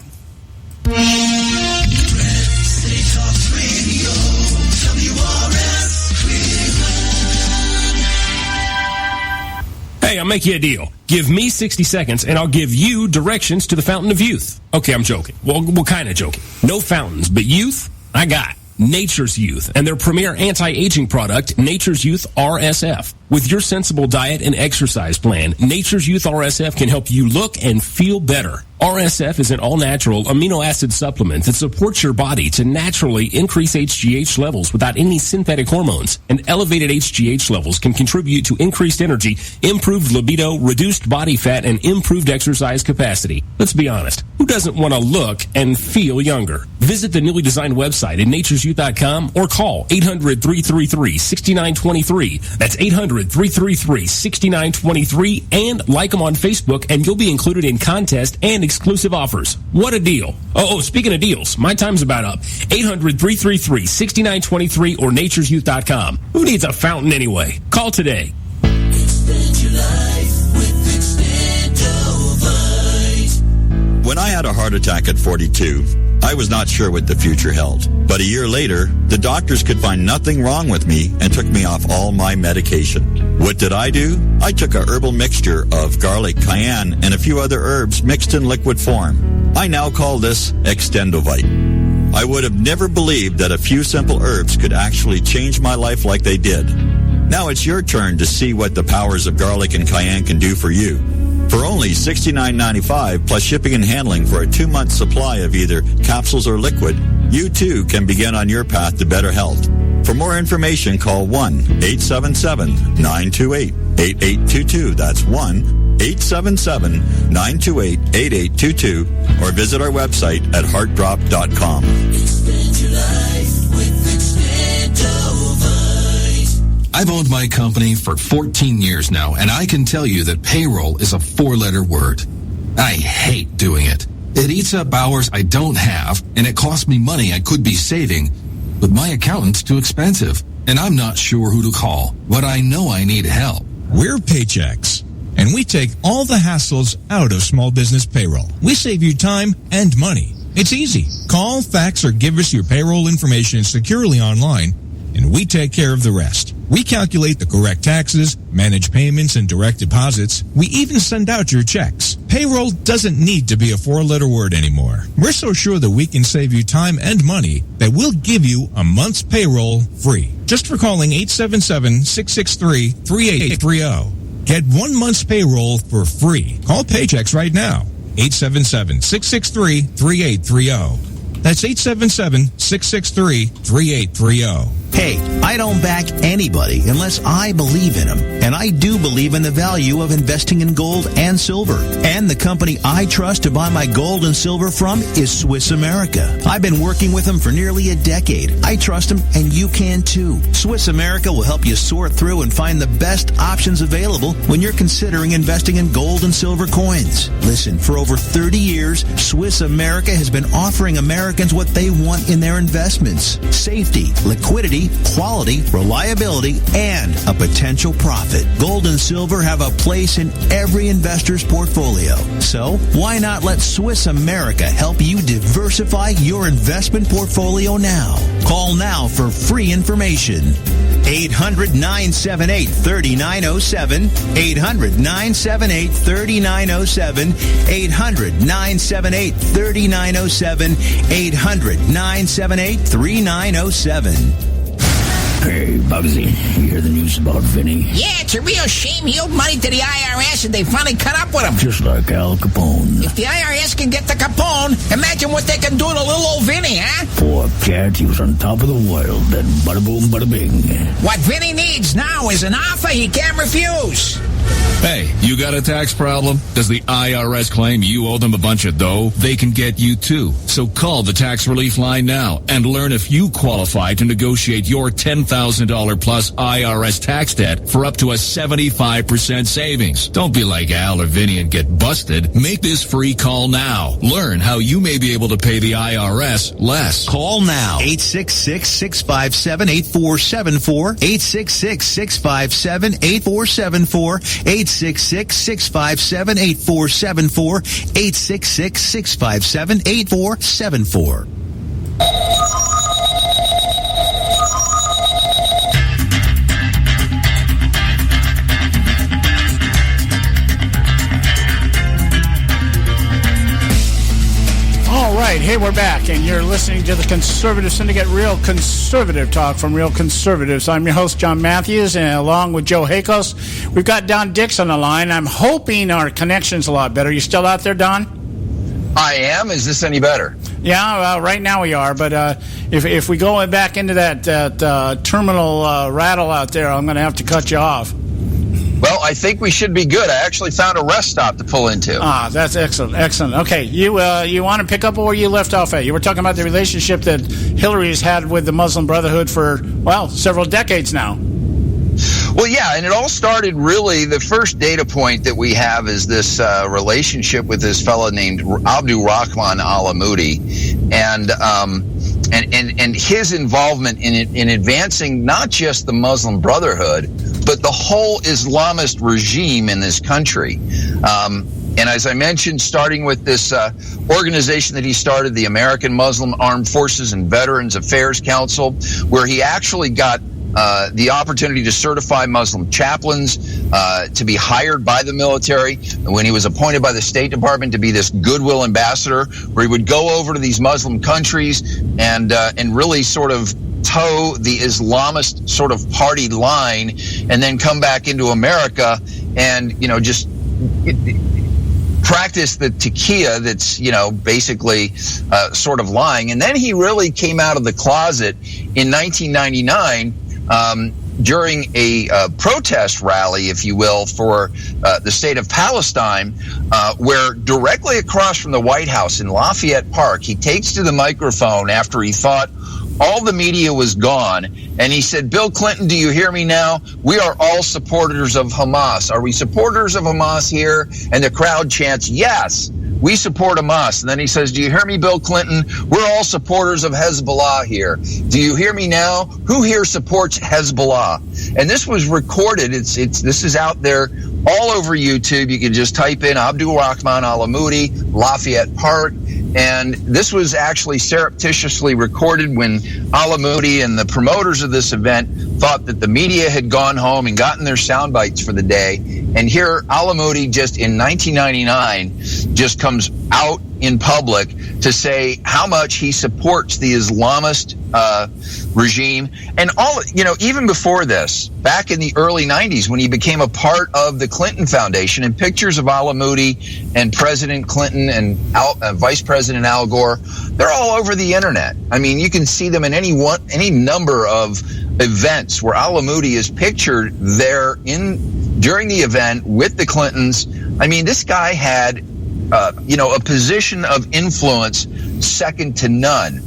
Hey, I'll make you a deal. Give me 60 seconds, and I'll give you directions to the Fountain of Youth. Okay, I'm joking. Well, kind of joking. No fountains, but youth, I got Nature's Youth and their premier anti-aging product, Nature's Youth RSF. With your sensible diet and exercise plan, Nature's Youth RSF can help you look and feel better. RSF is an all-natural amino acid supplement that supports your body to naturally increase HGH levels without any synthetic hormones. And elevated HGH levels can contribute to increased energy, improved libido, reduced body fat, and improved exercise capacity. Let's be honest, who doesn't want to look and feel younger? Visit the newly designed website at naturesyouth.com or call 800-333-6923. That's 800-333-6923, and like them on Facebook, and you'll be included in contest and exclusive offers. What a deal. Oh, speaking of deals, my time's about up. 800-333-6923 or naturesyouth.com. Who needs a fountain anyway? Call today. Expand your life with Expandovite. When I had a heart attack at 42, I was not sure what the future held. But a year later, the doctors could find nothing wrong with me and took me off all my medication. What did I do? I took a herbal mixture of garlic, cayenne, and a few other herbs mixed in liquid form. I now call this Extendovite. I would have never believed that a few simple herbs could actually change my life like they did. Now it's your turn to see what the powers of garlic and cayenne can do for you. For only $69.95 plus shipping and handling for a 2-month supply of either capsules or liquid, you too can begin on your path to better health. For more information, call 1-877-928-8822. That's 1-877-928-8822. Or visit our website at heartdrop.com. Expand your life with Expandovite. I've owned my company for 14 years now, and I can tell you that payroll is a 4-letter word. I hate doing it. It eats up hours I don't have, and it costs me money I could be saving. But my accountant's too expensive, and I'm not sure who to call, but I know I need help. We're Paychex, and we take all the hassles out of small business payroll. We save you time and money. It's easy. Call, fax, or give us your payroll information securely online, and we take care of the rest. We calculate the correct taxes, manage payments and direct deposits. We even send out your checks. Payroll doesn't need to be a 4-letter word anymore. We're so sure that we can save you time and money that we'll give you a month's payroll free. Just for calling 877-663-3830. Get 1 month's payroll for free. Call Paychex right now. 877-663-3830. That's 877-663-3830. Hey, I don't back anybody unless I believe in them. And I do believe in the value of investing in gold and silver. And the company I trust to buy my gold and silver from is Swiss America. I've been working with them for nearly a decade. I trust them, and you can too. Swiss America will help you sort through and find the best options available when you're considering investing in gold and silver coins. Listen, for over 30 years, Swiss America has been offering Americans what they want in their investments: safety, liquidity, quality, reliability, and a potential profit. Gold and silver have a place in every investor's portfolio. So why not let Swiss America help you diversify your investment portfolio now? Call now for free information. 800-978-3907. 800-978-3907. 800-978-3907. 800-978-3907. Hey, Bugsy, you hear the news about Vinny? Yeah, it's a real shame he owed money to the IRS and they finally cut up with him. Just like Al Capone. If the IRS can get to Capone, imagine what they can do to little old Vinny, huh? Poor cat, he was on top of the world, then bada boom, bada bing. What Vinny needs now is an offer he can't refuse. Hey, you got a tax problem? Does the IRS claim you owe them a bunch of dough? They can get you too. So call the tax relief line now and learn if you qualify to negotiate your $10,000 plus IRS tax debt for up to a 75% savings. Don't be like Al or Vinny and get busted. Make this free call now. Learn how you may be able to pay the IRS less. Call now. 866-657-8474. 866-657-8474. 866-657-8474. 866-657-8474. All right, hey, we're back, and you're listening to the Conservative Syndicate, Real Conservative Talk from Real Conservatives. I'm your host, John Matthews, and along with Joe Hakos, we've got Don Dix on the line. I'm hoping our connection's a lot better. You still out there, Don? I am. Is this any better? Yeah, right now we are. But if we go back into that terminal rattle out there, I'm going to have to cut you off. Well, I think we should be good. I actually found a rest stop to pull into. Ah, that's excellent. Excellent. Okay, you want to pick up where you left off at? You were talking about the relationship that Hillary has had with the Muslim Brotherhood for, well, several decades now. Well, yeah, and it all started really, the first data point that we have is this relationship with this fellow named Abdul Rahman Alamoudi, and his involvement in advancing not just the Muslim Brotherhood, but the whole Islamist regime in this country. And as I mentioned, starting with this organization that he started, the American Muslim Armed Forces and Veterans Affairs Council, where he actually got the opportunity to certify Muslim chaplains to be hired by the military. When he was appointed by the State Department to be this goodwill ambassador, where he would go over to these Muslim countries and really sort of toe the Islamist sort of party line, and then come back into America and, you know, just practice the taqiyya that's, you know, basically sort of lying. And then he really came out of the closet in 1999 during a protest rally, if you will, for the state of Palestine, where directly across from the White House in Lafayette Park, he takes to the microphone after he thought all the media was gone, and he said, "Bill Clinton, do you hear me now? We are all supporters of Hamas. Are we supporters of Hamas here?" And the crowd chants, "Yes, we support Hamas." And then he says, "Do you hear me, Bill Clinton? We're all supporters of Hezbollah here. Do you hear me now? Who here supports Hezbollah?" And this was recorded. This is out there all over YouTube. You can just type in Abdul Rahman Alamoudi, Lafayette Park. And this was actually surreptitiously recorded when Alamoudi and the promoters of this event thought that the media had gone home and gotten their sound bites for the day. And here Alamoudi just in 1999 just comes out in public to say how much he supports the Islamist regime. And all, you know, even before this, back in the early 90s when he became a part of the Clinton Foundation, and pictures of Alamoudi and President Clinton and Vice President Al Gore, they're all over the internet. I mean, you can see them in any number of events where Alamoudi is pictured there during the event with the Clintons. I mean, this guy had a position of influence second to none.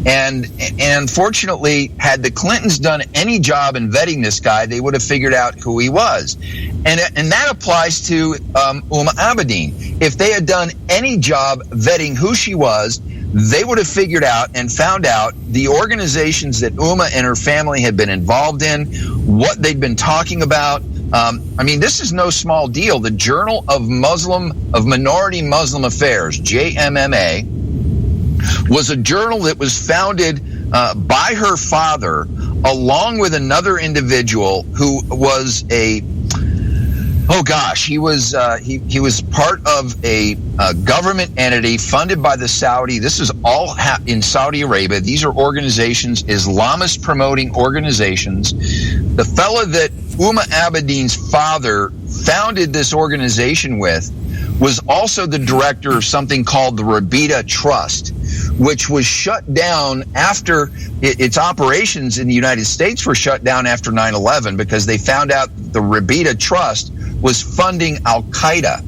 And unfortunately, had the Clintons done any job in vetting this guy, they would have figured out who he was. And that applies to Abedin. If they had done any job vetting who she was, they would have figured out and found out the organizations that and her family had been involved in, what they'd been talking about. I mean, this is no small deal. The Journal of Minority Muslim Affairs, JMMA, was a journal that was founded by her father, along with another individual who was he was part of a government entity funded by the Saudi. This is all in Saudi Arabia. These are organizations, Islamist promoting organizations. The fellow that Abedin's father founded this organization with was also the director of something called the Rabita Trust, which was shut down after its operations in the United States were shut down after 9/11 because they found out the Rabita Trust was funding Al-Qaeda.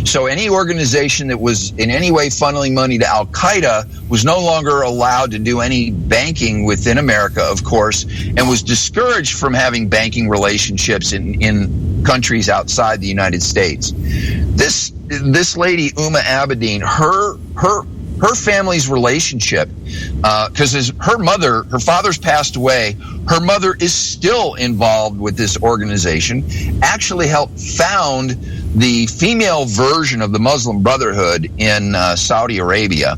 So any organization that was in any way funneling money to Al-Qaeda was no longer allowed to do any banking within America, of course, and was discouraged from having banking relationships in countries outside the United States. This lady, Abedin, her family's relationship, because her father's passed away, her mother is still involved with this organization, actually helped found the female version of the Muslim Brotherhood in Saudi Arabia.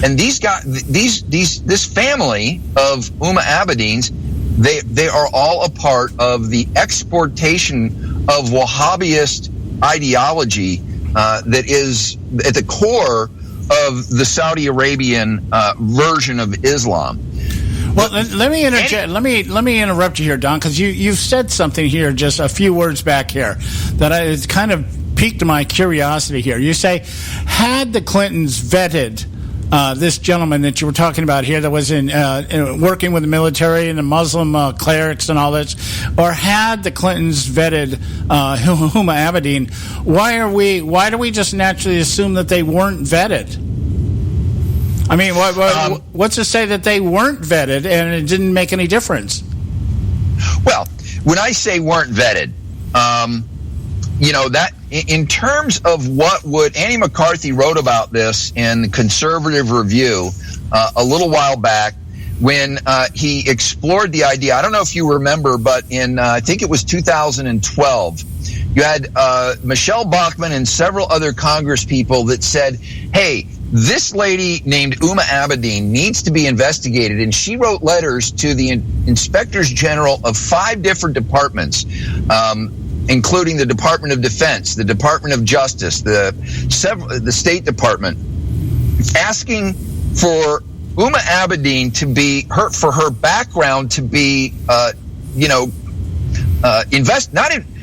And this family of Abedin's, they are all a part of the exportation of Wahhabist ideology that is at the core of the Saudi Arabian version of Islam. Well, let me interject. Let me interrupt you here, Don, because you've said something here just a few words back here that is kind of piqued my curiosity here. You say, had the Clintons vetted this gentleman that you were talking about here that was in working with the military and the Muslim clerics and all this, or had the Clintons vetted Huma Abedin, why do we just naturally assume that they weren't vetted? I mean, what's to say that they weren't vetted and it didn't make any difference? Well, when I say weren't vetted, that in terms of what would Andy McCarthy wrote about this in the Conservative Review a little while back when he explored the idea. I don't know if you remember, but in I think it was 2012, you had Michelle Bachmann and several other Congress people that said, hey, this lady named Huma Abedin needs to be investigated, and she wrote letters to the inspectors general of 5 different departments, including the Department of Defense, the Department of Justice, the State Department, asking for Huma Abedin to be for her background to be,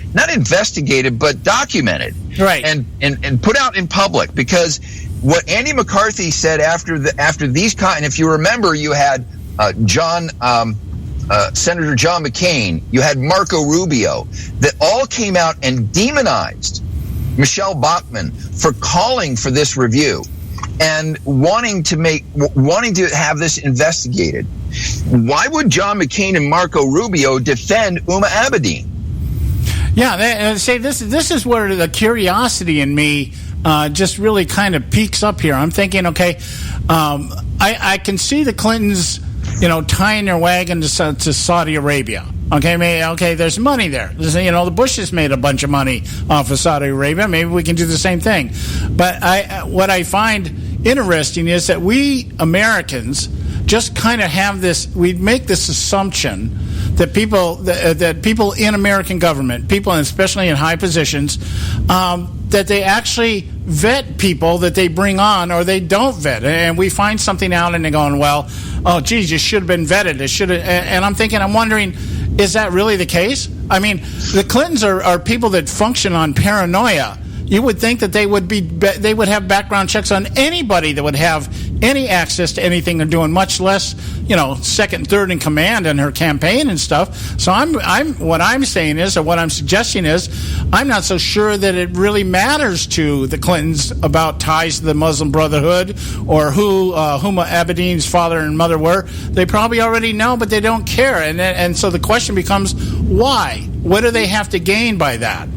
not investigated, but documented, right, and put out in public. Because what Andy McCarthy said after these, and if you remember, you had Senator John McCain, you had Marco Rubio, that all came out and demonized Michelle Bachmann for calling for this review and wanting to have this investigated. Why would John McCain and Marco Rubio defend Huma Abedin? Yeah, say this is where the curiosity in me just really kind of peaks up here. I'm thinking, okay, I can see the Clintons, tying their wagon to Saudi Arabia. Okay, there's money there. The Bushes made a bunch of money off of Saudi Arabia. Maybe we can do the same thing. But what I find interesting is that we Americans just kind of have this. We make this assumption that people in American government, people especially in high positions, that they actually vet people that they bring on, or they don't vet. And we find something out and they're going, well, oh, geez, you should have been vetted. It should have. And I'm wondering, is that really the case? I mean, the Clintons are people that function on paranoia. You would think that they would have background checks on anybody that would have any access to anything they're doing, much less, second, third in command in her campaign and stuff. So what I'm saying is, or what I'm suggesting is, I'm not so sure that it really matters to the Clintons about ties to the Muslim Brotherhood or who Huma Abedin's father and mother were. They probably already know, but they don't care. And so the question becomes, why? What do they have to gain by that?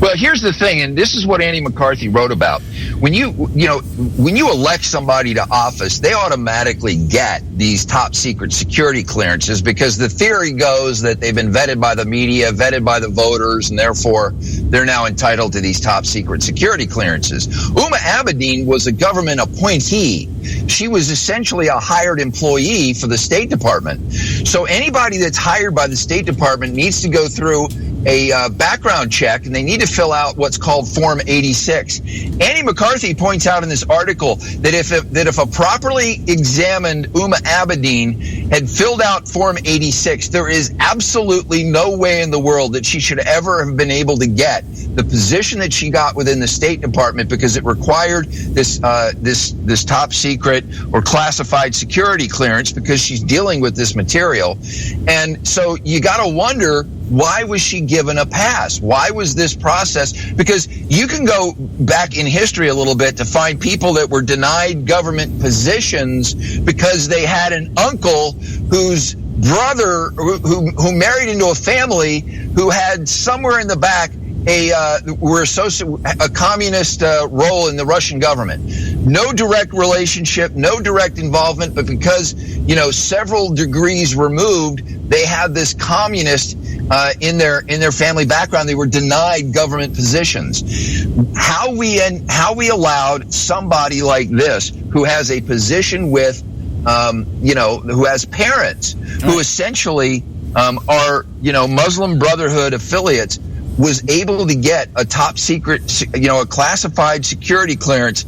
Well, here's the thing, and this is what Andy McCarthy wrote about. When you elect somebody to office, they automatically get these top secret security clearances because the theory goes that they've been vetted by the media, vetted by the voters, and therefore they're now entitled to these top secret security clearances. Huma Abedin was a government appointee. She was essentially a hired employee for the State Department. So anybody that's hired by the State Department needs to go through a background check, and they need to fill out what's called Form 86. Andy McCarthy points out in this article that if a properly examined Huma Abedin had filled out Form 86, there is absolutely no way in the world that she should ever have been able to get the position that she got within the State Department, because it required this top secret or classified security clearance because she's dealing with this material. And so you got to wonder, why was she given a pass? Why was this process? Because you can go back in history a little bit to find people that were denied government positions because they had an uncle whose brother who married into a family who had somewhere in the back a communist role in the Russian government. No direct relationship, no direct involvement, but because, several degrees removed, they had this communist in their family background. They were denied government positions. How we allowed somebody like this, who has a position with, who has parents who essentially are, Muslim Brotherhood affiliates, was able to get a top secret, a classified security clearance.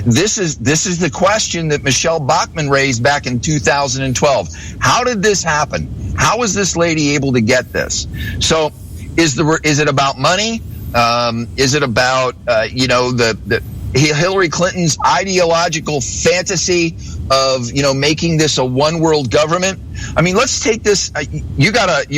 This is the question that Michelle Bachmann raised back in 2012. How did this happen? How was this lady able to get this? So is it about money? Is it about, the Hillary Clinton's ideological fantasy of, making this a one world government? I mean, let's take this. You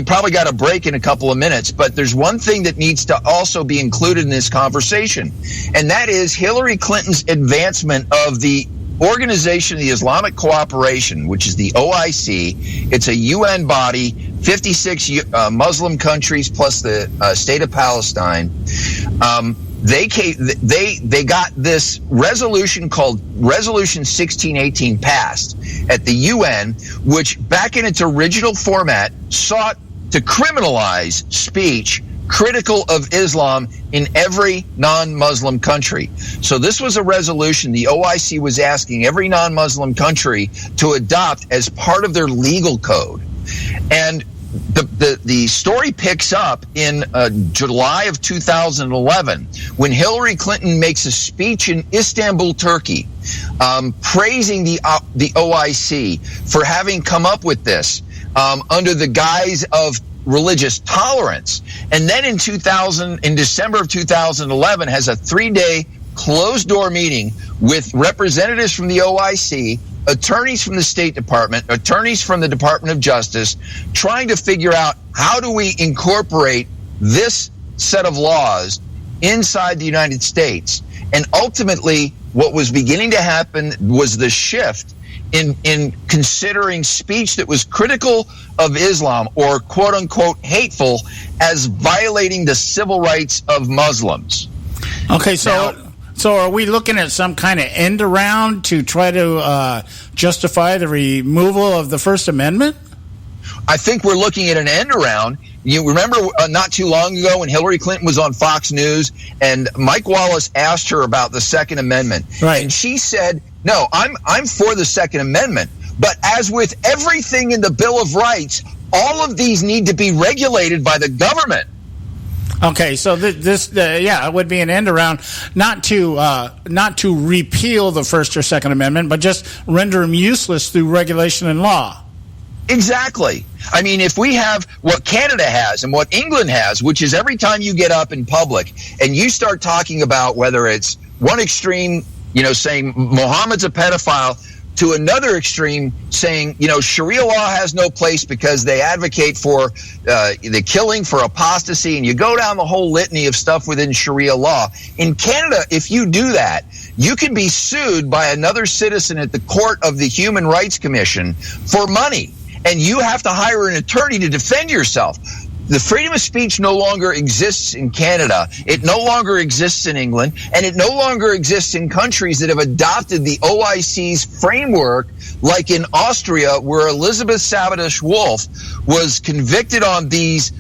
probably got a break in a couple of minutes, but there's one thing that needs to also be included in this conversation, and that is Hillary Clinton's advancement of the Organization of the Islamic Cooperation, which is the OIC. It's a UN body, 56 Muslim countries plus the state of Palestine. They got this resolution called Resolution 1618 passed at the UN, which back in its original format sought to criminalize speech critical of Islam in every non-Muslim country. So this was a resolution the OIC was asking every non-Muslim country to adopt as part of their legal code. And the story picks up in July of 2011 when Hillary Clinton makes a speech in Istanbul, Turkey, praising the OIC for having come up with this under the guise of religious tolerance. And then in December of 2011 has a 3-day closed-door meeting with representatives from the OIC, attorneys from the State Department, attorneys from the Department of Justice, trying to figure out how do we incorporate this set of laws inside the United States. And ultimately, what was beginning to happen was the shift in considering speech that was critical of Islam or quote-unquote hateful as violating the civil rights of Muslims. Okay, so are we looking at some kind of end around to try to justify the removal of the First Amendment? I think we're looking at an end around. You remember not too long ago when Hillary Clinton was on Fox News and Mike Wallace asked her about the Second Amendment. Right. And she said, no, I'm for the Second Amendment. But as with everything in the Bill of Rights, all of these need to be regulated by the government. Okay, so it would be an end around, not to repeal the First or Second Amendment, but just render them useless through regulation and law. Exactly. I mean, if we have what Canada has and what England has, which is every time you get up in public and you start talking about whether it's one extreme, saying Muhammad's a pedophile, to another extreme saying, Sharia law has no place because they advocate for the killing, for apostasy, and you go down the whole litany of stuff within Sharia law. In Canada, if you do that, you can be sued by another citizen at the court of the Human Rights Commission for money, and you have to hire an attorney to defend yourself. The freedom of speech no longer exists in Canada. It no longer exists in England, and it no longer exists in countries that have adopted the OIC's framework, like in Austria, where Elizabeth Sabadosh-Wolf was convicted on these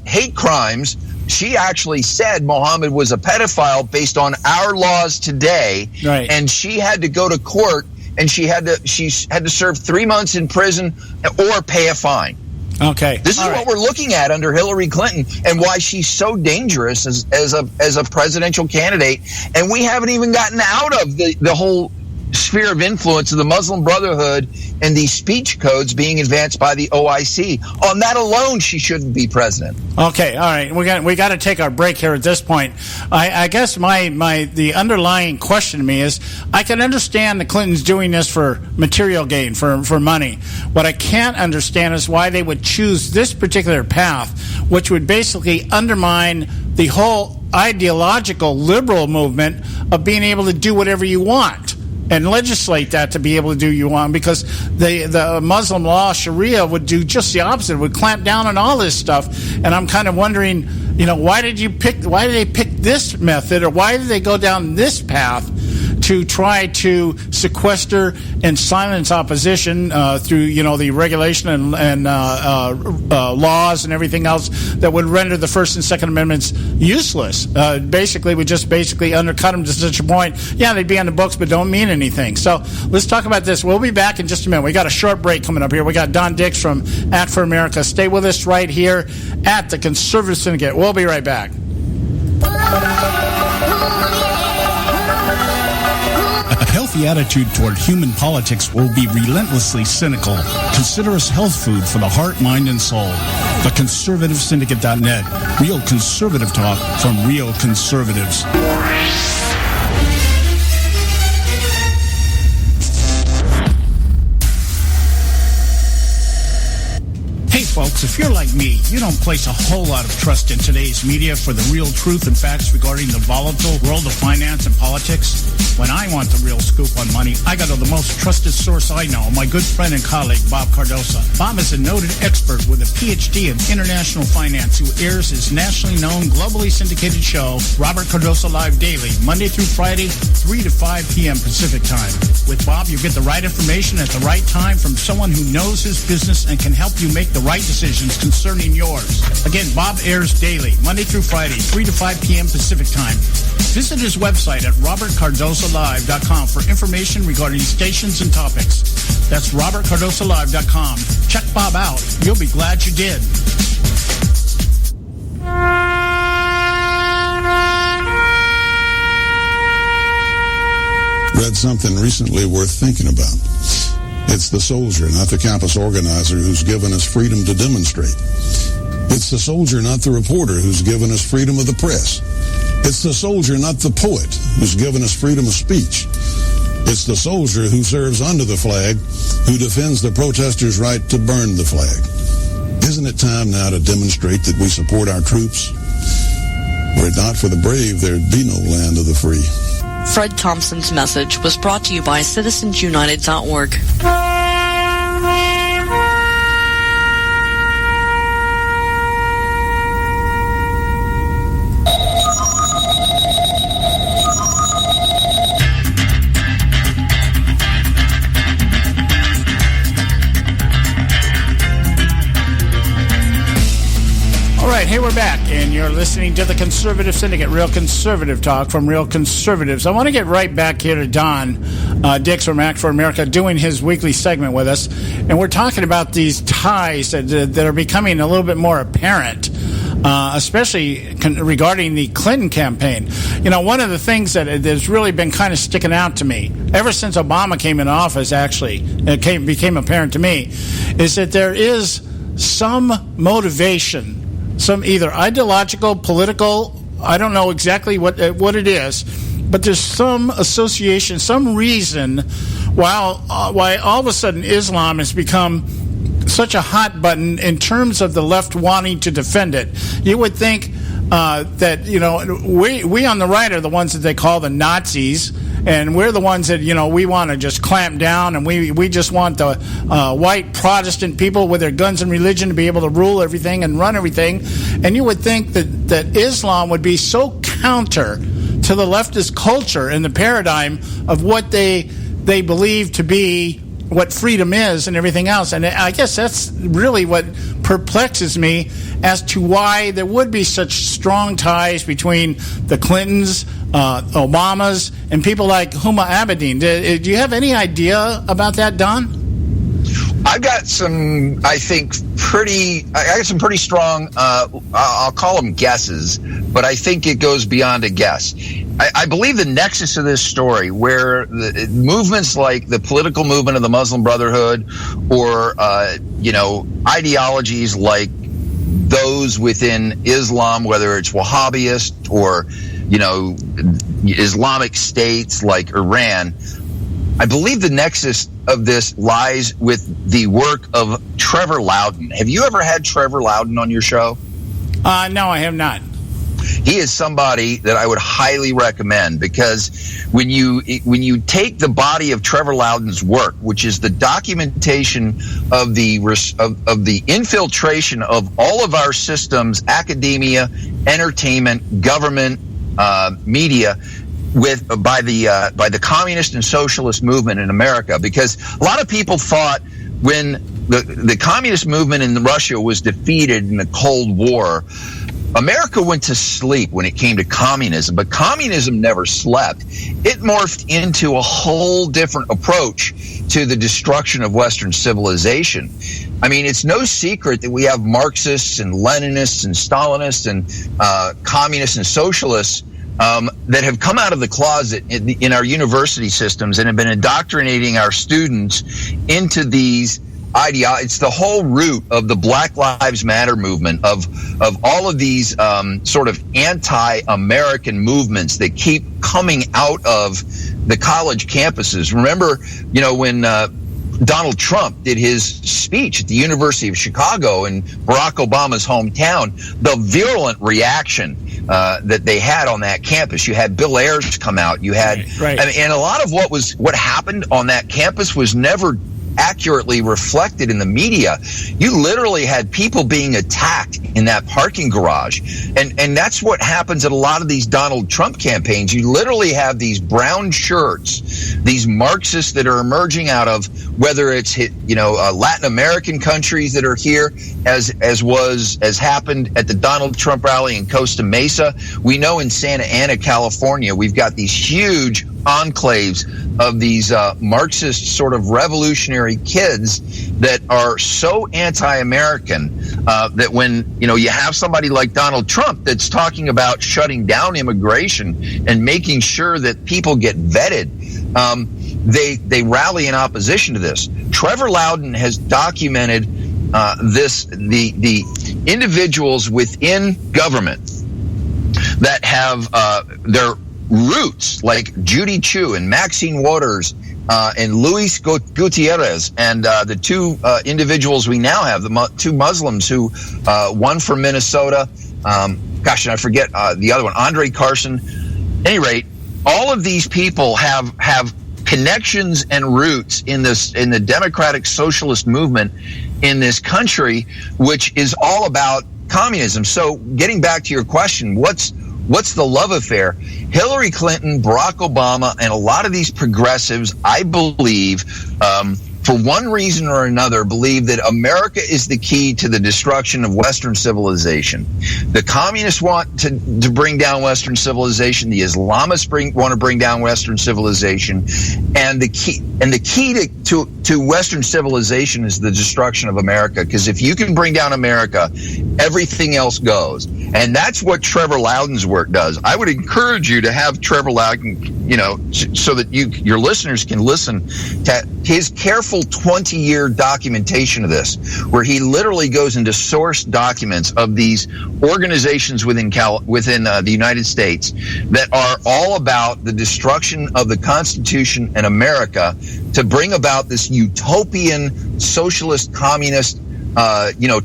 hate crimes. She actually said Mohammed was a pedophile based on our laws today, right. And she had to go to court, and she had to serve 3 months in prison or pay a fine. Okay. This is what we're looking at under Hillary Clinton and why she's so dangerous as a presidential candidate. And we haven't even gotten out of the whole sphere of influence of the Muslim Brotherhood and these speech codes being advanced by the OIC. On that alone, she shouldn't be president. Okay, all right. We got to take our break here at this point. I guess the underlying question to me is I can understand the Clintons doing this for material gain, for money. What I can't understand is why they would choose this particular path, which would basically undermine the whole ideological liberal movement of being able to do whatever you want and legislate that to be able to do you want, because the Muslim law, Sharia, would do just the opposite, would clamp down on all this stuff. And I'm kind of wondering, why did they pick this method, or why did they go down this path to try to sequester and silence opposition through, the regulation and laws and everything else that would render the First and Second Amendments useless. Basically, we just undercut them to such a point. Yeah, they'd be on the books, but don't mean anything. So let's talk about this. We'll be back in just a minute. We got a short break coming up here. We got Don Dix from Act for America. Stay with us right here at the Conservative Syndicate. We'll be right back. A healthy attitude toward human politics will be relentlessly cynical. Consider us health food for the heart, mind, and soul. TheConservativeSyndicate.net. Real conservative talk from real conservatives. Hey folks, if you're like me, you don't place a whole lot of trust in today's media for the real truth and facts regarding the volatile world of finance and politics. When I want the real scoop on money, I go to the most trusted source I know, my good friend and colleague, Bob Cardosa. Bob is a noted expert with a PhD in international finance who airs his nationally known, globally syndicated show, Robert Cardosa Live Daily, Monday through Friday, 3 to 5 p.m. Pacific Time. With Bob, you get the right information at the right time from someone who knows his business and can help you make the right decisions concerning yours. Again, Bob airs daily, Monday through Friday, 3 to 5 p.m. Pacific Time. Visit his website at robertcardosalive.com for information regarding stations and topics. That's robertcardosalive.com. Check Bob out. You'll be glad you did. Read something recently worth thinking about. It's the soldier, not the campus organizer, who's given us freedom to demonstrate. It's the soldier, not the reporter, who's given us freedom of the press. It's the soldier, not the poet, who's given us freedom of speech. It's the soldier who serves under the flag, who defends the protesters' right to burn the flag. Isn't it time now to demonstrate that we support our troops? Were it not for the brave, there'd be no land of the free. Fred Thompson's message was brought to you by citizensunited.org. Hey, we're back, and you're listening to the Conservative Syndicate, real conservative talk from real conservatives. I want to get right back here to Don Dix from Act for America doing his weekly segment with us, and we're talking about these ties that are becoming a little bit more apparent, especially regarding the Clinton campaign. You know, one of the things that has really been kind of sticking out to me, ever since Obama came in office, actually, it became apparent to me, is that there is some motivation, some either ideological, political, I don't know exactly what it is, but there's some association, some reason why all of a sudden Islam has become such a hot button in terms of the left wanting to defend it. You would think that, you know, we on the right are the ones that they call the Nazis, and we're the ones that, you know, we want to just clamp down, and we just want the white Protestant people with their guns and religion to be able to rule everything and run everything. And you would think that Islam would be so counter to the leftist culture and the paradigm of what they believe to be what freedom is and everything else. And I guess that's really what perplexes me as to why there would be such strong ties between the Clintons, Obamas, and people like Huma Abedin. Do you have any idea about that, Don? I've got some, I think, I got some pretty strong, I'll call them guesses, but I think it goes beyond a guess. I believe the nexus of this story, where the movements like the political movement of the Muslim Brotherhood, or ideologies like those within Islam, whether it's Wahhabist or Islamic states like Iran, I believe the nexus of this lies with the work of Trevor Loudon. Have you ever had Trevor Loudon on your show? No, I have not. He is somebody that I would highly recommend, because when you take the body of Trevor Loudon's work, which is the documentation of the infiltration of all of our systems, academia, entertainment, government, media, by the communist and socialist movement in America, because a lot of people thought when the communist movement in Russia was defeated in the Cold War, America went to sleep when it came to communism, but communism never slept. It morphed into a whole different approach to the destruction of Western civilization. I mean, it's no secret that we have Marxists and Leninists and Stalinists and communists and socialists that have come out of the closet in our university systems and have been indoctrinating our students into these ideology. It's the whole root of the Black Lives Matter movement, of all of these sort of anti-American movements that keep coming out of the college campuses. Remember, when Donald Trump did his speech at the University of Chicago in Barack Obama's hometown, the virulent reaction that they had on that campus. You had Bill Ayers come out. You had, right. And a lot of what happened on that campus was never accurately reflected in the media. You literally had people being attacked in that parking garage. And that's what happens at a lot of these Donald Trump campaigns. You literally have these brown shirts, these Marxists that are emerging out of, whether it's Latin American countries that are here, as happened at the Donald Trump rally in Costa Mesa. We know in Santa Ana, California, we've got these huge enclaves of these Marxist sort of revolutionary kids that are so anti-American that when you have somebody like Donald Trump that's talking about shutting down immigration and making sure that people get vetted, they rally in opposition to this. Trevor Loudon has documented the individuals within government that have their roots, like Judy Chu and Maxine Waters and Luis Gutierrez, and the two individuals we now have, the two Muslims who, one from Minnesota, and I forget the other one, Andre Carson. At any rate, all of these people have connections and roots in the democratic socialist movement in this country, which is all about communism. So, getting back to your question, what's the love affair? Hillary Clinton, Barack Obama, and a lot of these progressives, I believe, for one reason or another, believe that America is the key to the destruction of Western civilization. The communists want to bring down Western civilization. The Islamists want to bring down Western civilization. And the key to Western civilization is the destruction of America. Because if you can bring down America, everything else goes. And that's what Trevor Loudon's work does. I would encourage you to have Trevor Loudon, so that your listeners can listen to his careful 20-year documentation of this, where he literally goes into source documents of these organizations within the United States that are all about the destruction of the Constitution and America to bring about this utopian socialist communist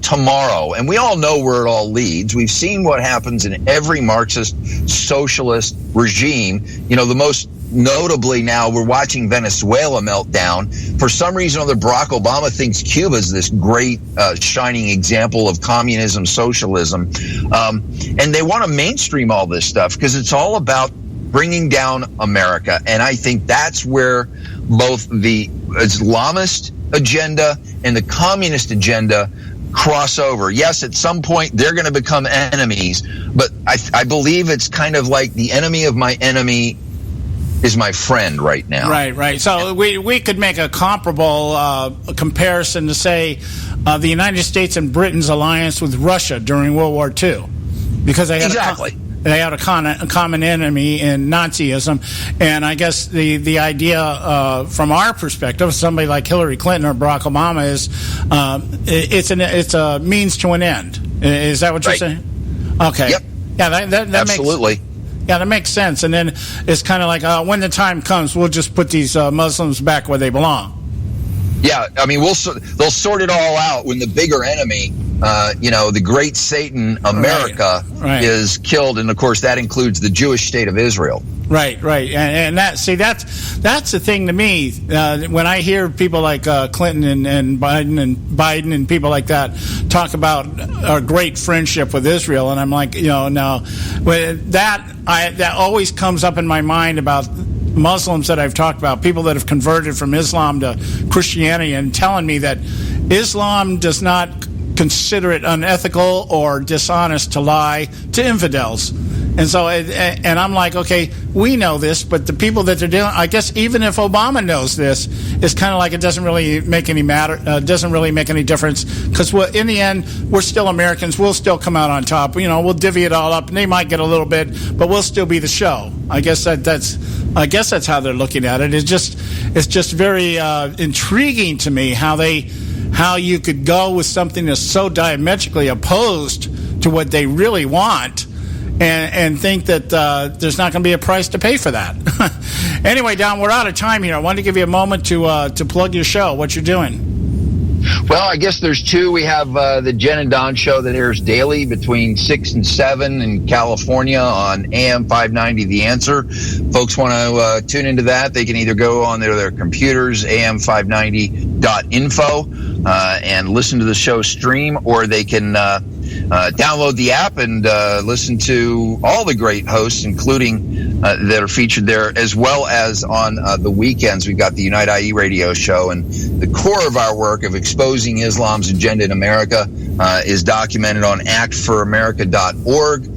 tomorrow. And we all know where it all leads. We've seen what happens in every Marxist socialist regime. The most notably now, we're watching Venezuela melt down. For some reason or other, Barack Obama thinks Cuba is this great shining example of communism, socialism. And they want to mainstream all this stuff because it's all about bringing down America. And I think that's where both the Islamist agenda and the communist agenda cross over. Yes, at some point they're going to become enemies, but I believe it's kind of like the enemy of my enemy is my friend right now. Right. So we could make a comparable comparison to, say, the United States and Britain's alliance with Russia during World War II, because they had a common enemy in Nazism. And I guess the idea from our perspective, somebody like Hillary Clinton or Barack Obama, is it's a means to an end. Is that what you're saying? Okay. Yep. Yeah, that absolutely. That makes sense. And then it's kind of like when the time comes, we'll just put these Muslims back where they belong. Yeah, I mean, they'll sort it all out when the bigger enemy, the great Satan, America, is killed, and of course that includes the Jewish state of Israel. Right, and that's the thing to me. When I hear people like Clinton and Biden and people like that talk about our great friendship with Israel, and I'm like, no, that always comes up in my mind about Muslims that I've talked about, people that have converted from Islam to Christianity, and telling me that Islam does not consider it unethical or dishonest to lie to infidels. And so, and I'm like, okay, we know this, but the people that they're dealing, I guess even if Obama knows this, it's kind of like it doesn't really make any doesn't really make any difference, because in the end, we're still Americans. We'll still come out on top. We'll divvy it all up, and they might get a little bit, but we'll still be the show. I guess that's how they're looking at it. It's just very intriguing to me how how you could go with something that's so diametrically opposed to what they really want and think that there's not going to be a price to pay for that. Anyway, Don, we're out of time here. I wanted to give you a moment to plug your show, what you're doing. Well, I guess there's two. We have the Jen and Don show that airs daily between 6 and 7 in California on AM 590 The Answer. Folks want to tune into that, they can either go on their computers, am590.info, and listen to the show stream, or they can download the app and listen to all the great hosts, including that are featured there, as well as on the weekends. We've got the Unite IE radio show, and the core of our work of exposing Islam's agenda in America is documented on actforamerica.org,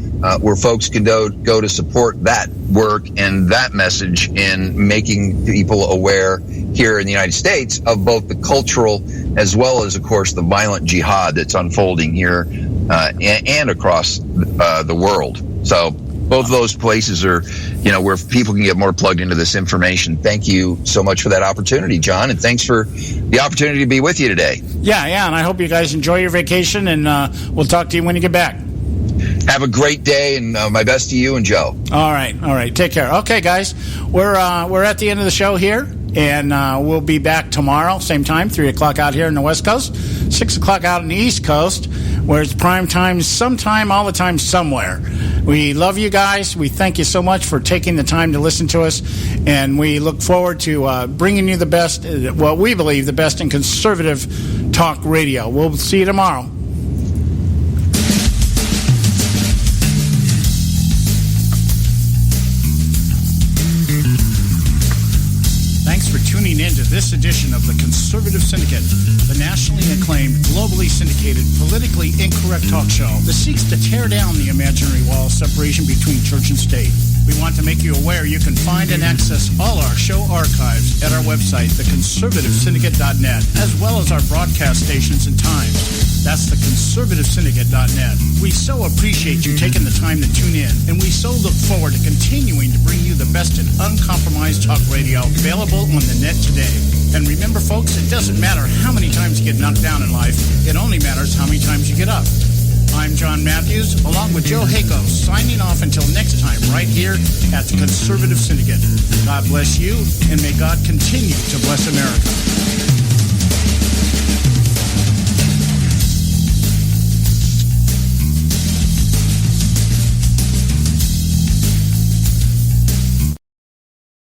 where folks can go to support that work and that message in making people aware here in the United States of both the cultural as well as, of course, the violent jihad that's unfolding here and across the world. So both of those places are, where people can get more plugged into this information. Thank you so much for that opportunity, John, and thanks for the opportunity to be with you today. Yeah, and I hope you guys enjoy your vacation, and we'll talk to you when you get back. Have a great day, and my best to you and Joe. All right. Take care. Okay, guys, we're at the end of the show here, and we'll be back tomorrow, same time, 3 o'clock out here in the West Coast, 6 o'clock out in the East Coast, where it's prime time sometime, all the time, somewhere. We love you guys. We thank you so much for taking the time to listen to us, and we look forward to bringing you the best, what we believe the best in conservative talk radio. We'll see you tomorrow. Thanks for tuning in to this edition of the Conservative Syndicate, the nationally acclaimed, globally syndicated, politically incorrect talk show that seeks to tear down the imaginary wall of separation between church and state. We want to make you aware you can find and access all our show archives at our website, theconservativesyndicate.net, as well as our broadcast stations and times. That's theconservativesyndicate.net. We so appreciate you taking the time to tune in, and we so look forward to continuing to bring you the best in uncompromised talk radio available on the net today. And remember, folks, it doesn't matter how many times you get knocked down in life. It only matters how many times you get up. I'm John Matthews, along with Joe Hayko, signing off until next time right here at the Conservative Syndicate. God bless you, and may God continue to bless America.